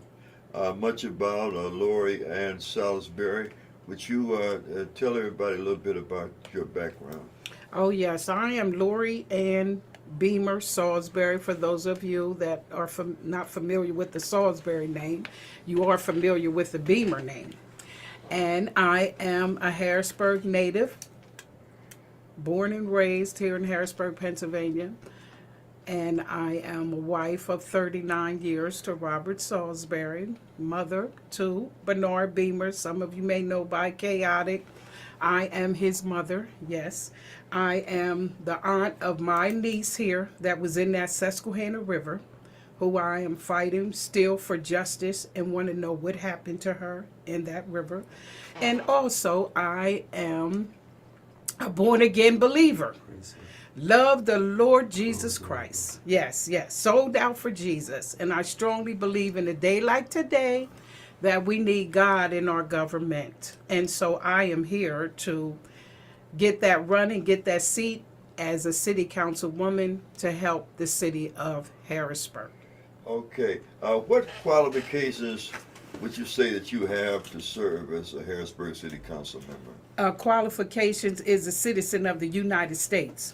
much about Lori Ann Salisbury, would you tell everybody a little bit about your background? Oh, yes. I am Lori Ann Beamer Salisbury. For those of you that are not familiar with the Salisbury name, you are familiar with the Beamer name. And I am a Harrisburg native, born and raised here in Harrisburg, Pennsylvania. And I am a wife of 39 years to Robert Salisbury, mother to Bernard Beamer. Some of you may know by Chaotic. I am his mother, yes. I am the aunt of my niece here that was in that Susquehanna River, who I am fighting still for justice and want to know what happened to her in that river. And also, I am a born-again believer. Love the Lord Jesus Christ. Yes, sold out for Jesus. And I strongly believe in a day like today that we need God in our government. And so I am here to get that run and get that seat as a city councilwoman to help the city of Harrisburg. Okay, what qualifications would you say that you have to serve as a Harrisburg City Council member? Qualifications is a citizen of the United States.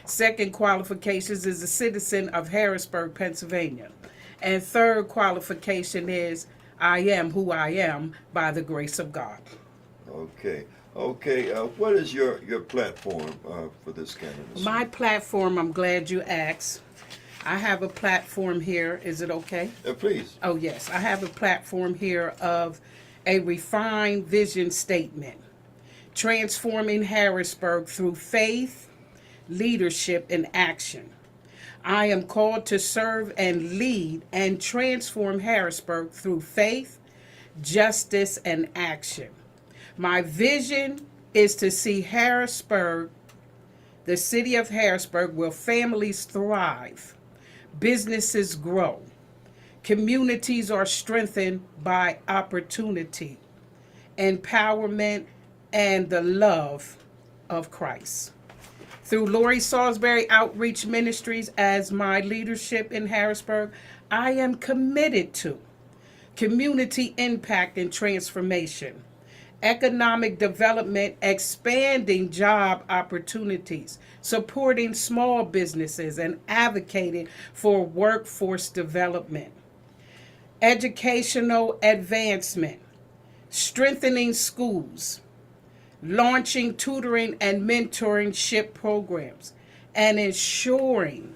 Second qualifications is a citizen of Harrisburg, Pennsylvania. And third qualification is I am who I am by the grace of God. Okay. What is your platform for this candidacy? My platform, I'm glad you asked. I have a platform here. Is it okay? Please. Oh, yes. I have a platform here of a refined vision statement. Transforming Harrisburg through faith, leadership, and action. I am called to serve and lead and transform Harrisburg through faith, justice, and action. My vision is to see Harrisburg, the city of Harrisburg, where families thrive, businesses grow, communities are strengthened by opportunity, empowerment, and the love of Christ. Through Lori Salisbury Outreach Ministries as my leadership in Harrisburg, I am committed to community impact and transformation, economic development, expanding job opportunities, supporting small businesses, and advocating for workforce development, educational advancement, strengthening schools, launching tutoring and mentorship programs, and ensuring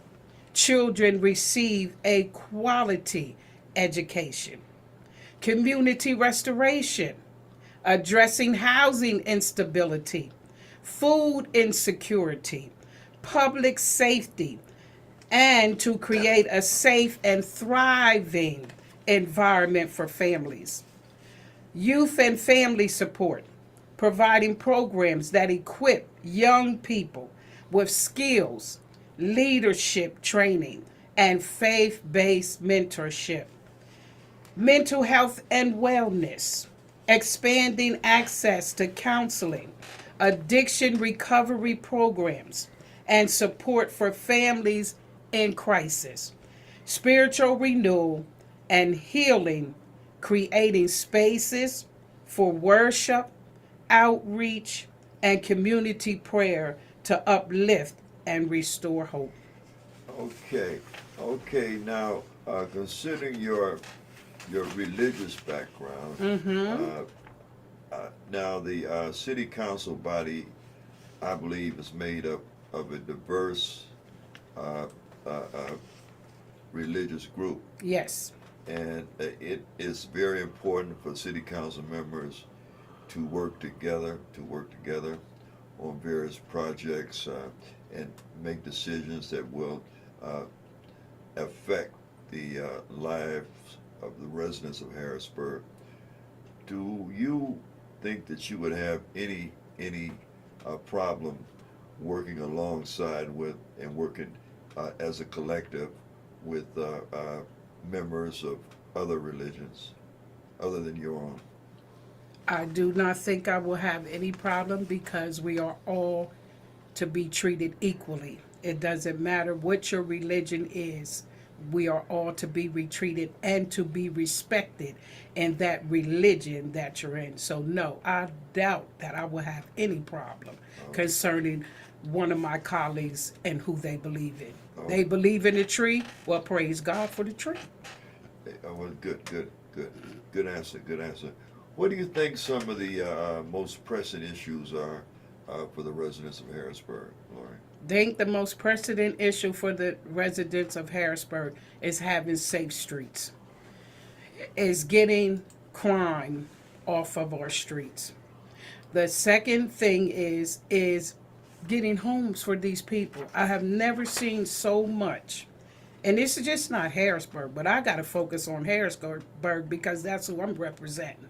children receive a quality education. Community restoration, addressing housing instability, food insecurity, public safety, and to create a safe and thriving environment for families. Youth and family support, providing programs that equip young people with skills, leadership training, and faith-based mentorship. Mental health and wellness, expanding access to counseling, addiction recovery programs, and support for families in crisis. Spiritual renewal and healing, creating spaces for worship, outreach, and community prayer to uplift and restore hope. Okay. Now, considering your religious background, now the city council body, I believe, is made up of a diverse religious group. Yes. And it is very important for city council members to work together on various projects and make decisions that will affect the lives of the residents of Harrisburg. Do you think that you would have any problem working alongside with and working as a collective with members of other religions other than your own? I do not think I will have any problem because we are all to be treated equally. It doesn't matter what your religion is. We are all to be retreated and to be respected in that religion that you're in. So no, I doubt that I will have any problem concerning one of my colleagues and who they believe in. They believe in the tree. Well, praise God for the tree. Well, good answer. What do you think some of the most pressing issues are for the residents of Harrisburg, Lori? I think the most pressing issue for the residents of Harrisburg is having safe streets, is getting crime off of our streets. The second thing is getting homes for these people. I have never seen so much, and this is just not Harrisburg, but I got to focus on Harrisburg because that's who I'm representing.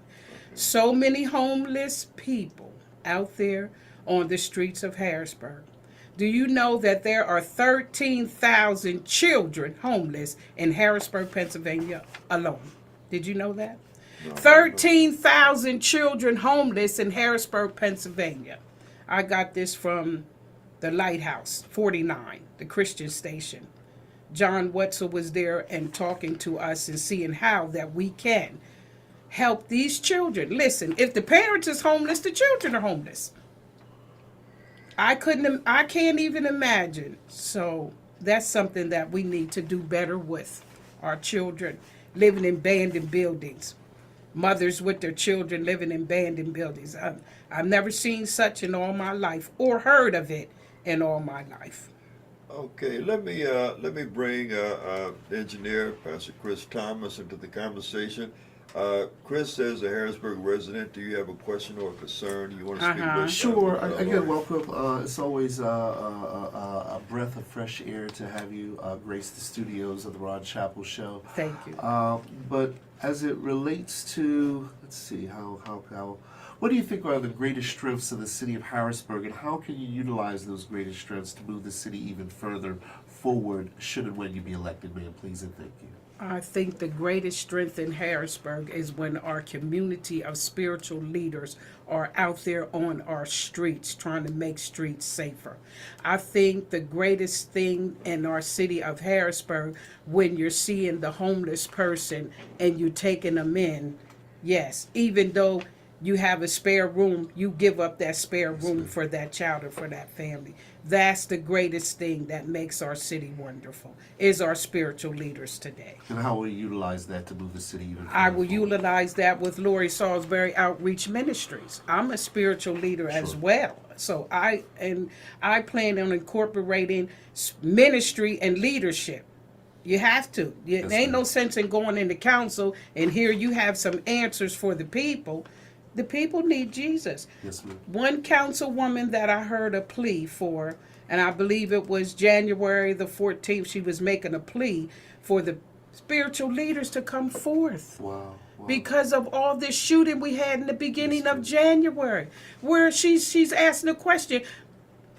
So many homeless people out there on the streets of Harrisburg. Do you know that there are 13,000 children homeless in Harrisburg, Pennsylvania alone? Did you know that? No, 13,000 children homeless in Harrisburg, Pennsylvania. I got this from the Lighthouse 49, the Christian station. John Wetzel was there and talking to us and seeing how that we can help these children. Listen, if the parents is homeless, the children are homeless. I can't even imagine. So that's something that we need to do better with our children living in abandoned buildings. Mothers with their children living in abandoned buildings. I've never seen such in all my life or heard of it in all my life. Okay, let me bring engineer Pastor Chris Thomas into the conversation. Chris, as a Harrisburg resident, do you have a question or a concern you want to speak with? Sure. Again, welcome. It's always a breath of fresh air to have you grace the studios of the Rod Chapel Show. Thank you. But as it relates to, let's see, what do you think are the greatest strengths of the city of Harrisburg, and how can you utilize those greatest strengths to move the city even further forward, should and when you be elected, ma'am? Please and thank you. I think the greatest strength in Harrisburg is when our community of spiritual leaders are out there on our streets trying to make streets safer. I think the greatest thing in our city of Harrisburg, when you're seeing the homeless person and you taking them in, yes, even though you have a spare room, you give up that spare room for that child or for that family. That's the greatest thing that makes our city wonderful, is our spiritual leaders today. And how will you utilize that to move the city even further I will forward? utilize that with Lori Salisbury Outreach Ministries. I'm a spiritual leader as well. So I plan on incorporating ministry and leadership. You have to. There ain't no sense in going into council and here you have some answers for the people. The people need Jesus. Yes, ma'am. One councilwoman that I heard a plea for, and I believe it was January the 14th, she was making a plea for the spiritual leaders to come forth. Wow. Because of all this shooting we had in the beginning of January, where she's asking the question,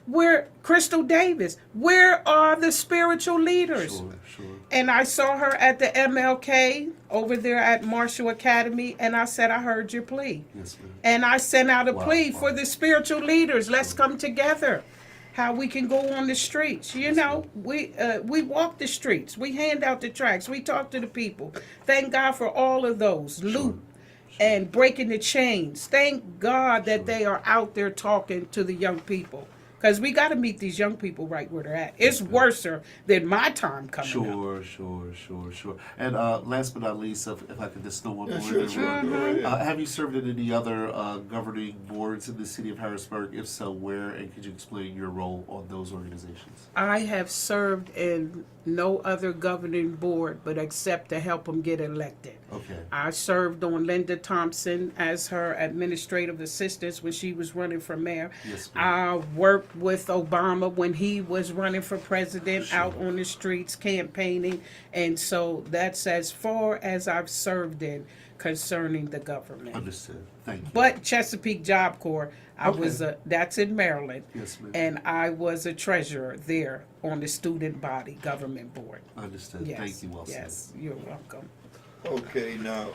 where Crystal Davis, where are the spiritual leaders? Sure. And I saw her at the MLK over there at Marshall Academy, and I said, I heard your plea. Yes, ma'am. And I sent out a plea for the spiritual leaders. Let's come together. How we can go on the streets. You know, we walk the streets. We hand out the tracts. We talk to the people. Thank God for all of those. Loot and breaking the chains. Thank God that they are out there talking to the young people. Because we got to meet these young people right where they're at. It's worse than my time coming up. Sure. And last but not least, if I could just throw one more Sure. in there. Go ahead. Have you served in any other governing boards in the city of Harrisburg? If so, where? And could you explain your role on those organizations? I have served in no other governing board but except to help them get elected. Okay. I served on Linda Thompson as her administrative assistant when she was running for mayor. Yes, I worked with Obama when he was running for president, out on the streets campaigning. And so that's as far as I've served in concerning the government. Understood. Thank you. But Chesapeake Job Corps, that's in Maryland. Yes, ma'am. And I was a treasurer there on the student body government board. Understood. Yes, Thank you, Wilson. yes, you're welcome. Okay, now,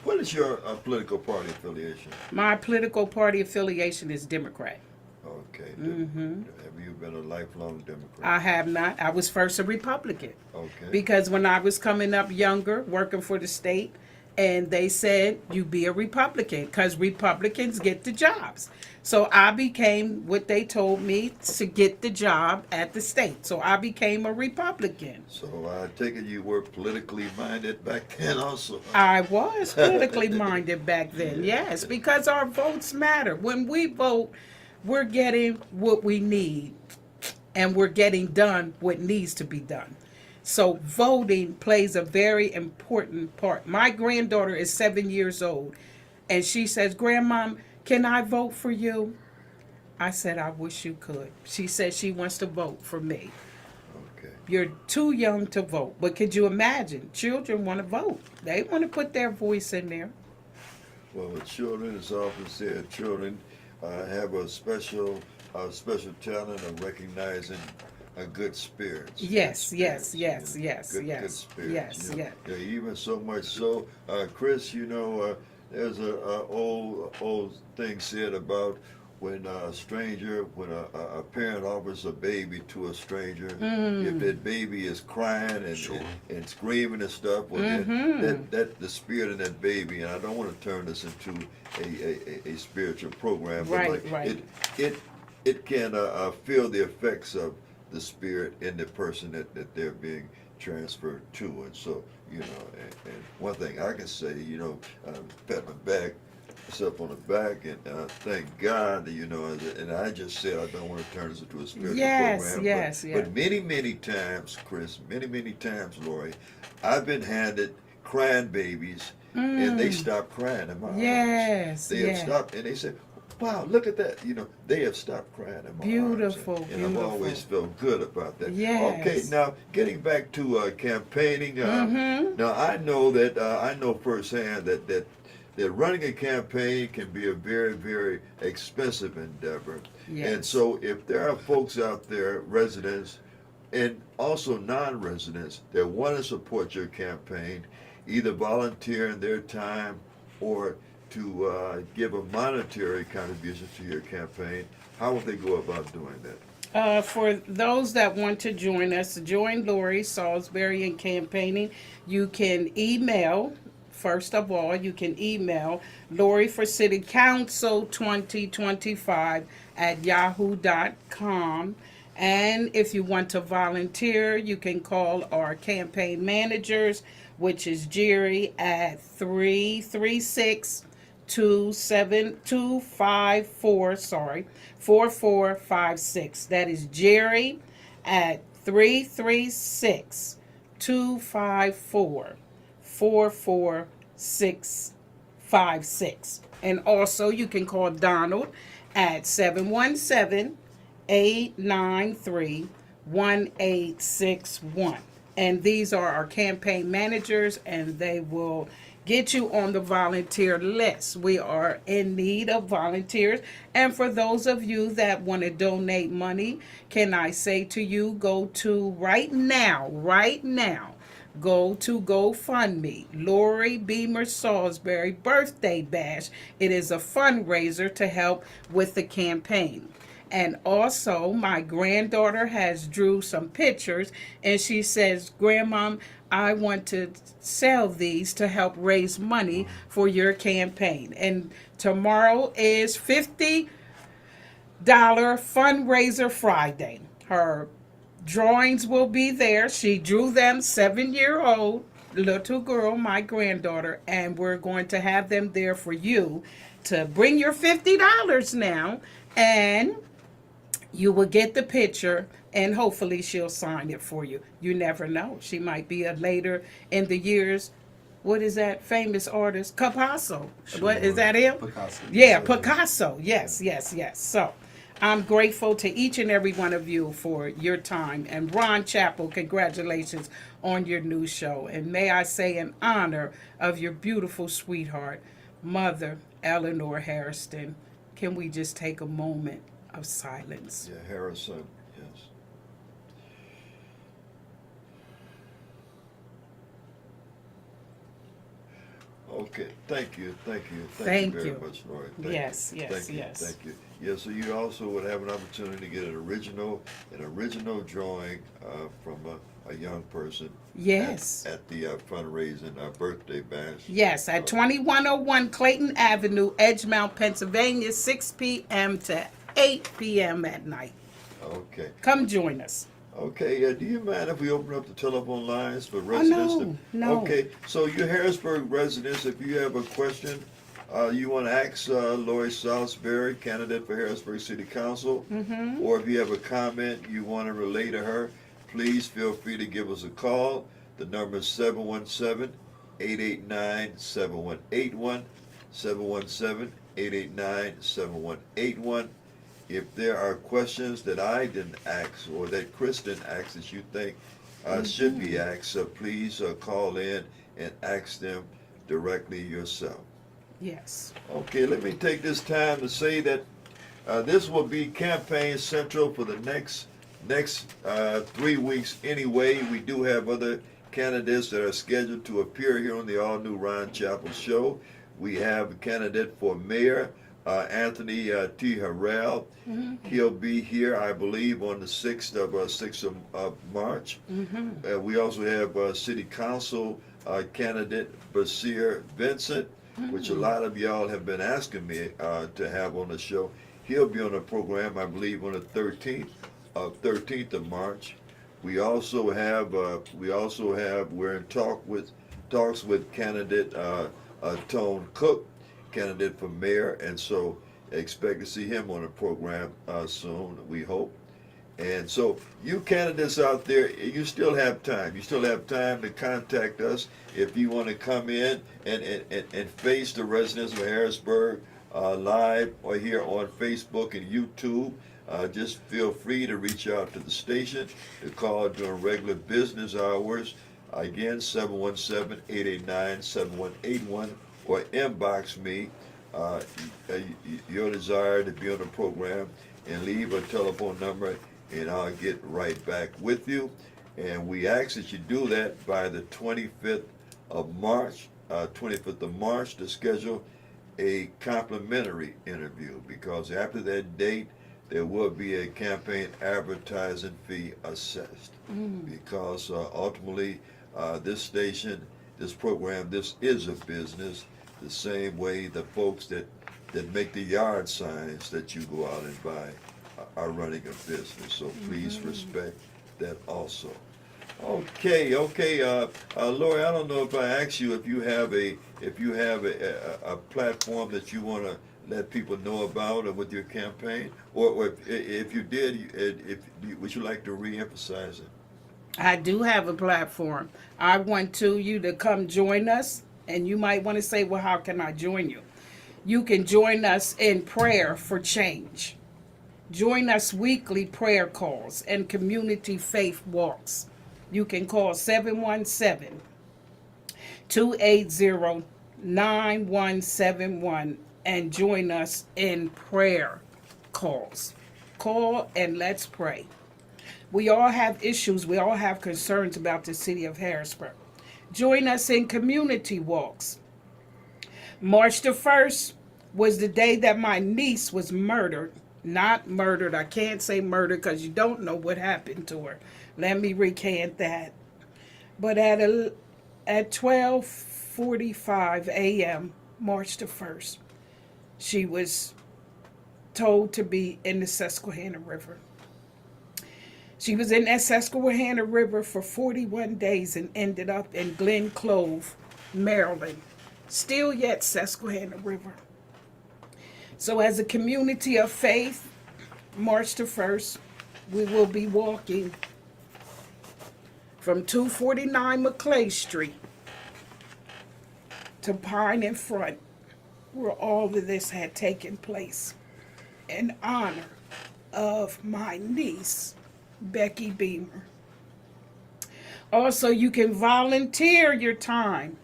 what is your political party affiliation? My political party affiliation is Democrat. Okay. Have you been a lifelong Democrat? I have not. I was first a Republican. Okay. Because when I was coming up younger, working for the state, and they said, you be a Republican, because Republicans get the jobs. So I became what they told me to get the job at the state. So I became a Republican. So I take it you were politically minded back then also. I was politically minded back then, yes, because our votes matter. When we vote, we're getting what we need, and we're getting done what needs to be done. So voting plays a very important part. My granddaughter is 7 years old, and she says, Grandma, can I vote for you? I said, I wish you could. She said she wants to vote for me. Okay. You're too young to vote, but could you imagine? Children want to vote. They want to put their voice in there. Well, with children, it's often said children have a special talent of recognizing a good spirits. Yes. Good spirits. Yeah, even so much so, Chris, there's a old thing said about when a parent offers a baby to a stranger, if that baby is crying and screaming and stuff, well, then that the spirit in that baby, and I don't want to turn this into a spiritual program, but it can feel the effects of the spirit in the person that they're being transferred to. And so, and one thing I can say, pat myself on the back, and thank God, and I just said I don't want to turn this into a spiritual program. But many times, Chris, many times, Lori, I've been handed crying babies, and they stop crying in my arms. They have stopped, and they said, wow, look at that. They have stopped crying in my arms. And I've always felt good about that. Yes. Okay, now getting back to campaigning. Now I know firsthand that running a campaign can be a very, very expensive endeavor. Yes. And so if there are folks out there, residents, and also non-residents, that want to support your campaign, either volunteering their time or to give a monetary contribution to your campaign, how would they go about doing that? For those that want to join us, join Lori Salisbury in campaigning, you can email first of all, you can email Lori for City Council 2025 at yahoo.com. And if you want to volunteer, you can call our campaign managers, which is Jerry at 4456. That is Jerry at 336-254-44656. And also you can call Donald at 717-893-1861. And these are our campaign managers, and they will get you on the volunteer list. We are in need of volunteers. And for those of you that want to donate money, can I say to you, go to right now, go to GoFundMe, Lori Beamer Salisbury Birthday Bash. It is a fundraiser to help with the campaign. And also, my granddaughter has drew some pictures, and she says, Grandmom, I want to sell these to help raise money for your campaign. And tomorrow is $50 fundraiser Friday. Her drawings will be there. She drew them, 7-year-old little girl, my granddaughter, and we're going to have them there for you to bring your $50 now, and you will get the picture, and hopefully she'll sign it for you. You never know. She might be a later in the years. What is that famous artist? Picasso. Sure. What is that him? Picasso. Yeah, Picasso. Yes. So I'm grateful to each and every one of you for your time. And Ron Chappell, congratulations on your new show. And may I say in honor of your beautiful sweetheart, Mother Eleanor Harrison, can we just take a moment of silence? Yeah, Harrison, yes. Okay, thank you Thank very you. much, Lori. Yes. Thank you. Yeah, so you also would have an opportunity to get an original drawing from a young person. Yes. At the fundraising birthday bash. Yes, at 2101 Clayton Avenue, Edgemount, Pennsylvania, 6 p.m. to 8 p.m. at night. Okay. Come join us. Okay, do you mind if we open up the telephone lines for residents? No. Okay, so you Harrisburg residents, if you have a question, you want to ask Lori Salisbury, candidate for Harrisburg City Council, or if you have a comment you want to relay to her, please feel free to give us a call. The number is 717-889-7181, 717-889-7181. If there are questions that I didn't ask or that Chris didn't ask that you think should be asked, please call in and ask them directly yourself. Yes. Okay, let me take this time to say that this will be campaign central for the next 3 weeks anyway. We do have other candidates that are scheduled to appear here on the all-new Ron Chappell Show. We have a candidate for mayor, Anthony T. Harrell. He'll be here, I believe, on the 6th of March. We also have city council candidate Basir Vincent, which a lot of y'all have been asking me to have on the show. He'll be on the program, I believe, on the 13th of March. We also have we're in talks with candidate Tone Cook, candidate for mayor, and so expect to see him on the program soon, we hope. And so you candidates out there, you still have time. You still have time to contact us if you want to come in and face the residents of Harrisburg live or here on Facebook and YouTube. Just feel free to reach out to the station, to call during regular business hours. Again, 717-889-7181, or inbox me your desire to be on the program and leave a telephone number, and I'll get right back with you. And we ask that you do that by the 25th of March to schedule a complimentary interview, because after that date there will be a campaign advertising fee assessed, because ultimately this station this program, this is a business, the same way the folks that make the yard signs that you go out and buy are running a business. So please respect that also. Okay, Lori, I don't know if I asked you if you have a platform that you want to let people know about or with your campaign, or if you did, would you like to reemphasize it? I do have a platform. I want you to come join us, and you might want to say, well, how can I join you? You can join us in prayer for change. Join us weekly prayer calls and community faith walks. You can call 717-280-9171 and join us in prayer calls. Call and let's pray. We all have issues. We all have concerns about the city of Harrisburg. Join us in community walks. March the 1st was the day that my niece was murdered. Not murdered. I can't say murdered because you don't know what happened to her. Let me recant that. But at 12:45 a.m., March the 1st, she was told to be in the Susquehanna River. She was in that Susquehanna River for 41 days and ended up in Glen Clove, Maryland. Still yet Susquehanna River. So as a community of faith, March the 1st, we will be walking from 249 McClay Street to Pine in Front, where all of this had taken place, in honor of my niece, Becky Beamer. Also, you can volunteer your time,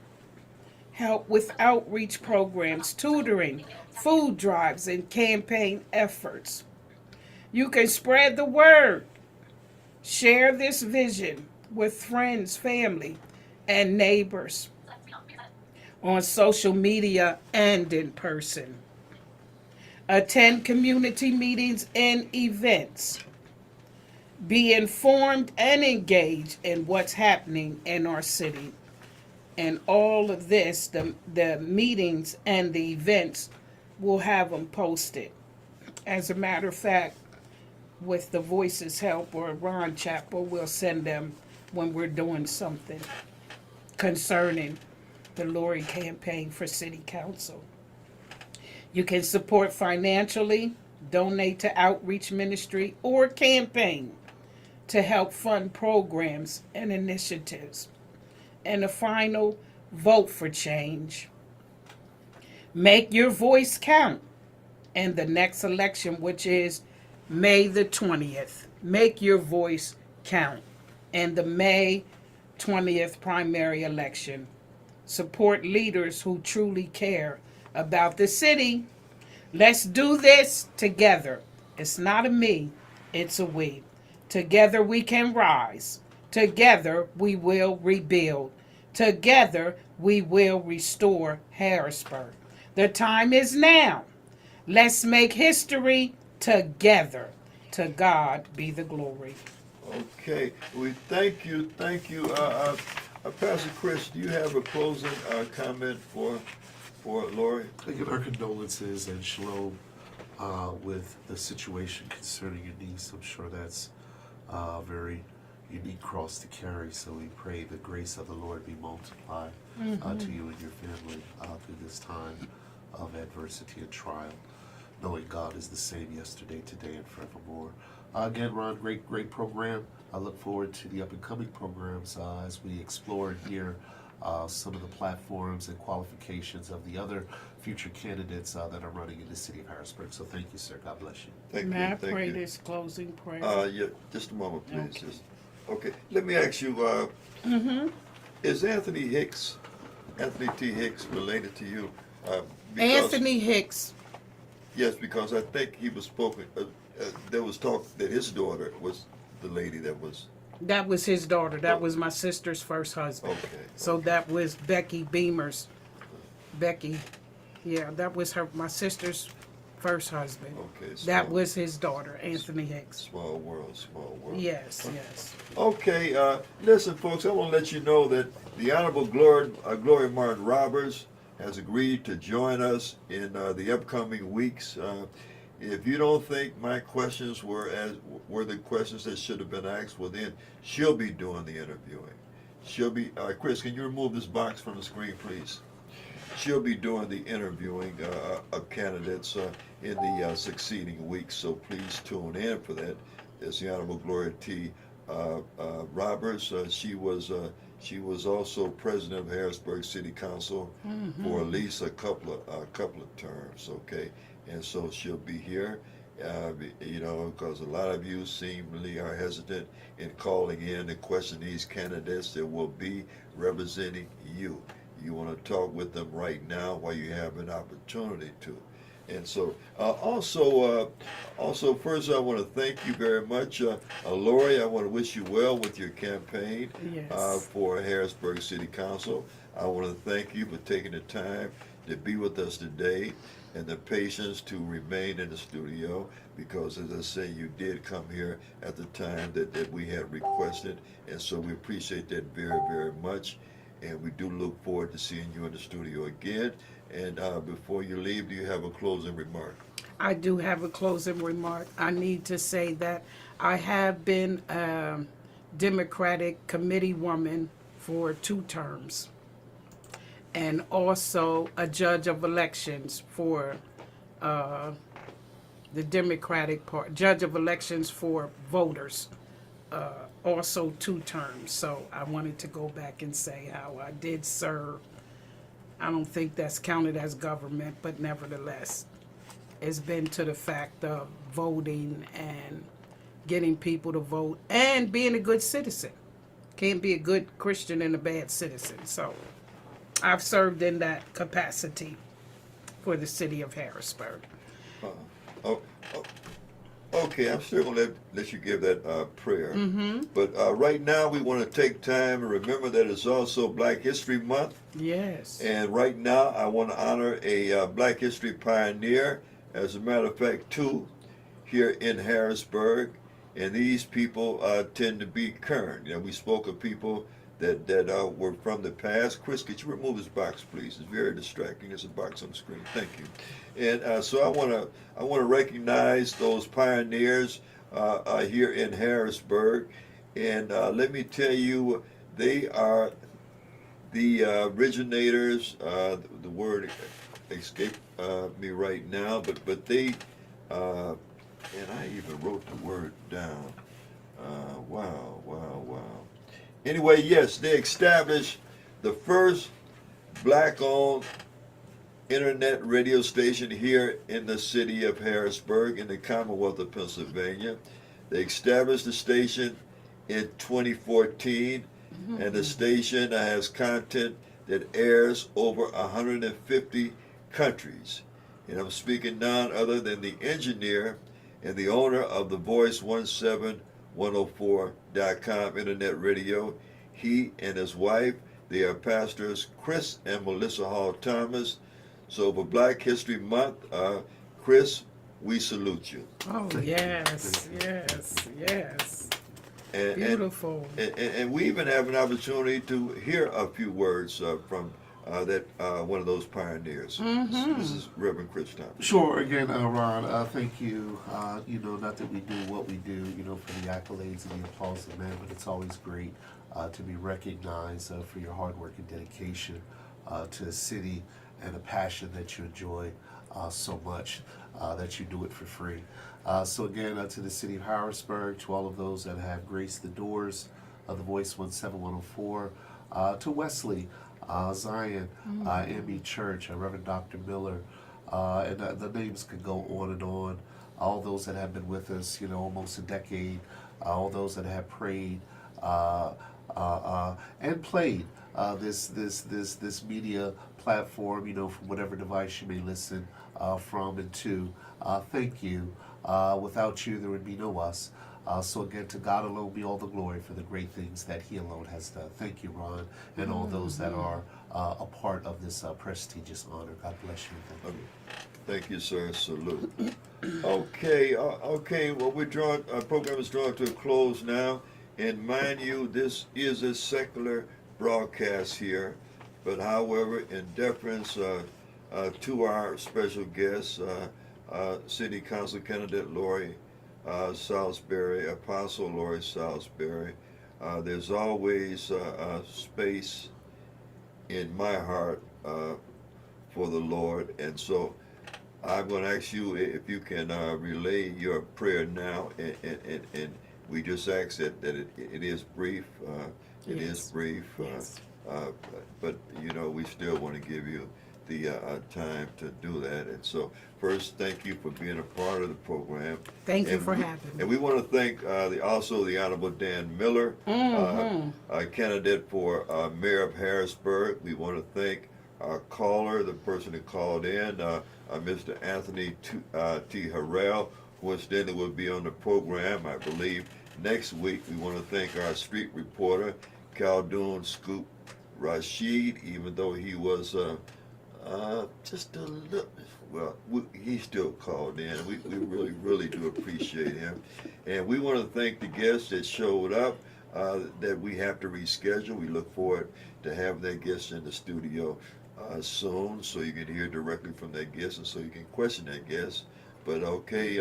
help with outreach programs, tutoring, food drives, and campaign efforts. You can spread the word, share this vision with friends, family, and neighbors on social media and in person. Attend community meetings and events. Be informed and engaged in what's happening in our city. And all of this, the meetings and the events, we'll have them posted. As a matter of fact, with the Voices help or Ron Chapel, we'll send them when we're doing something concerning the Lori campaign for City Council. You can support financially, donate to outreach ministry, or campaign to help fund programs and initiatives. And the final, vote for change. Make your voice count in the next election, which is May the 20th. Make your voice count in the May 20th primary election. Support leaders who truly care about the city. Let's do this together. It's not a me, it's a we. Together we can rise. Together we will rebuild. Together we will restore Harrisburg. The time is now. Let's make history together. To God be the glory. Okay, we thank you. Pastor Chris, do you have a closing comment for Lori? I give our condolences and shalom with the situation concerning your niece. I'm sure that's a very unique cross to carry, so we pray the grace of the Lord be multiplied to you and your family through this time of adversity and trial, knowing God is the same yesterday, today, and forevermore. Again, Ron, great program. I look forward to the up-and-coming programs as we explore and hear some of the platforms and qualifications of the other future candidates that are running in the city of Harrisburg. So thank you, sir. God bless you. Thank May you. I Thank pray you. this closing prayer? Yeah, just a moment, please. Okay. Okay, let me ask you, is Anthony T. Hicks related to you? Anthony Hicks. Yes, because I think he was spoken, there was talk that his daughter was the lady that was. That was his daughter. That was my sister's first husband. Okay. So that was Becky Beamer's. Becky, yeah, that was my sister's First husband. Okay. That was his daughter, Anthony Hicks. Small world, small world. Yes, yes. Okay, listen, folks, I want to let you know that the Honorable Gloria Martin Roberts has agreed to join us in the upcoming weeks. If you don't think my questions were the questions that should have been asked, well, then she'll be doing the interviewing. She'll be, Chris, can you remove this box from the screen, please? She'll be doing the interviewing of candidates in the succeeding weeks, so please tune in for that. It's the Honorable Gloria T. Roberts. She was also president of Harrisburg City Council for at least a couple of terms. Okay, and so she'll be here. You know, because a lot of you seemingly are hesitant in calling in and questioning these candidates that will be representing you. You want to talk with them right now while you have an opportunity to. And so, also, first I want to thank you very much. Lori, I want to wish you well with your campaign for Harrisburg City Council. I want to thank you for taking the time to be with us today and the patience to remain in the studio, because as I say, you did come here at the time that we had requested, and so we appreciate that very, very much. And we do look forward to seeing you in the studio again. And before you leave, do you have a closing remark? I do have a closing remark. I need to say that I have been a Democratic committee woman for 2 terms, and also a judge of elections for the Democratic Party, judge of elections for voters, also 2 terms. So I wanted to go back and say how I did serve. I don't think that's counted as government, but nevertheless, it's been to the fact of voting and getting people to vote and being a good citizen. Can't be a good Christian and a bad citizen. So I've served in that capacity for the city of Harrisburg. Okay, I'm still going to let you give that prayer. But right now we want to take time and remember that it's also Black History Month. Yes. And right now I want to honor a Black History pioneer, as a matter of fact 2 here in Harrisburg. And these people tend to be current. You know, we spoke of people that were from the past. Chris, could you remove this box, please? It's very distracting. There's a box on the screen. Thank you. And so I want to recognize those pioneers here in Harrisburg. And let me tell you, they are the originators. The word escaped me right now, but they and I even wrote the word down. Wow. Anyway, yes, they established the first Black-owned internet radio station here in the city of Harrisburg in the Commonwealth of Pennsylvania. They established the station in 2014, and the station has content that airs over 150 countries. And I'm speaking none other than the engineer and the owner of the Voice 17104.com internet radio. He and his wife, they are pastors Chris and Melissa Hall Thomas. So for Black History Month, Chris, we salute you. Oh, yes. And, Beautiful. And we even have an opportunity to hear a few words from one of those pioneers. This is Reverend Chris Thomas. Sure. Again, Ron, thank you. You know, not that we do what we do, you know, for the accolades and the applause of men, but it's always great to be recognized for your hard work and dedication to the city and a passion that you enjoy so much that you do it for free. So again, to the city of Harrisburg, to all of those that have graced the doors of the Voice 17104, to Wesley, Zion, ME Church, Reverend Dr. Miller, and the names could go on and on. All those that have been with us, you know, almost a decade, all those that have prayed and played this media platform, you know, from whatever device you may listen from and to. Thank you. Without you, there would be no us. So again, to God alone be all the glory for the great things that He alone has done. Thank you, Ron, and all those that are a part of this prestigious honor. God bless you. Thank you. Thank you, sir. Salute. Okay, well, our program is drawing to a close now. And mind you, this is a secular broadcast here. But however, in deference to our special guest, City Council candidate Lori Salisbury, Apostle Lori Salisbury, there's always space in my heart for the Lord. And so I'm going to ask you if you can relay your prayer now, and we just ask that it is brief. It is brief, but you know, we still want to give you the time to do that. And so first, thank you for being a part of the program. Thank you for having me. And we want to thank also the Honorable Dan Miller, candidate for Mayor of Harrisburg. We want to thank our caller, the person that called in, Mr. Anthony T. Harrell, who incidentally will be on the program, I believe, next week. We want to thank our street reporter, Khaldoon Scoop Rashid, even though he was just a little, well, he still called in. We really, really do appreciate him. And we want to thank the guests that showed up that we have to reschedule. We look forward to having that guest in the studio soon, so you can hear directly from that guest and so you can question that guest. But okay,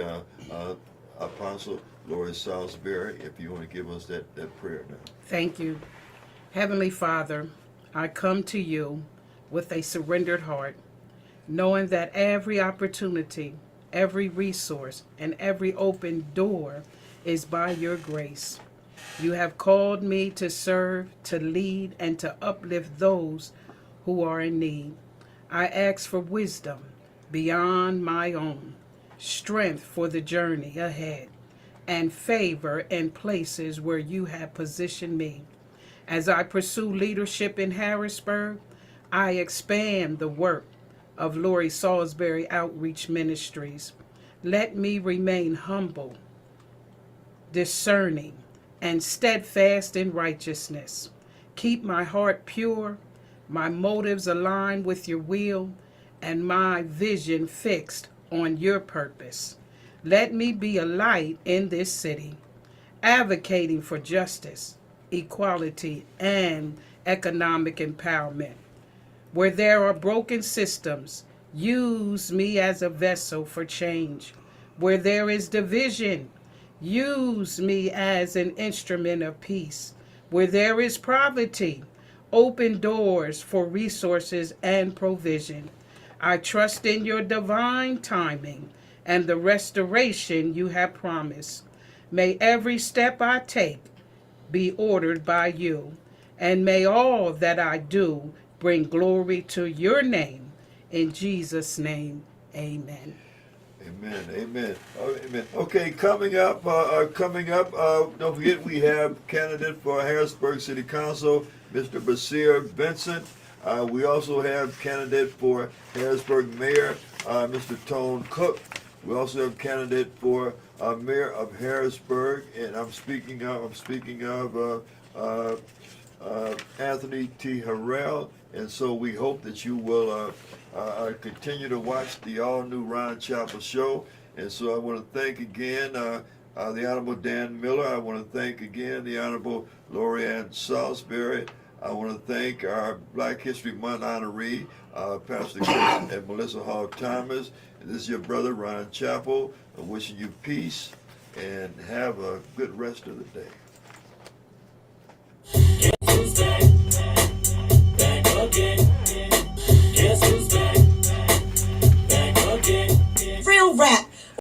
Apostle Lori Salisbury, if you want to give us that prayer now. Thank you. Heavenly Father, I come to you with a surrendered heart, knowing that every opportunity, every resource, and every open door is by your grace. You have called me to serve, to lead, and to uplift those who are in need. I ask for wisdom beyond my own, strength for the journey ahead, and favor in places where you have positioned me. As I pursue leadership in Harrisburg, I expand the work of Lori Salisbury Outreach Ministries. Let me remain humble, discerning, and steadfast in righteousness. Keep my heart pure, my motives aligned with your will, and my vision fixed on your purpose. Let me be a light in this city, advocating for justice, equality, and economic empowerment. Where there are broken systems, use me as a vessel for change. Where there is division, use me as an instrument of peace. Where there is poverty, open doors for resources and provision. I trust in your divine timing and the restoration you have promised. May every step I take be ordered by you, and may all that I do bring glory to your name. In Jesus' name, amen. Amen, amen, amen. Okay, coming up, don't forget we have candidate for Harrisburg City Council, Mr. Basir Vincent. We also have candidate for Harrisburg Mayor, Mr. Tone Cook. We also have candidate for Mayor of Harrisburg, and I'm speaking of Anthony T. Harrell. And so we hope that you will continue to watch the all-new Ron Chapel show. And so I want to thank again the Honorable Dan Miller. I want to thank again the Honorable Lori Salisbury. I want to thank our Black History Month honoree, Pastor Chris and Melissa Hall Thomas. And this is your brother, Ron Chapel, wishing you peace and have a good rest of the day.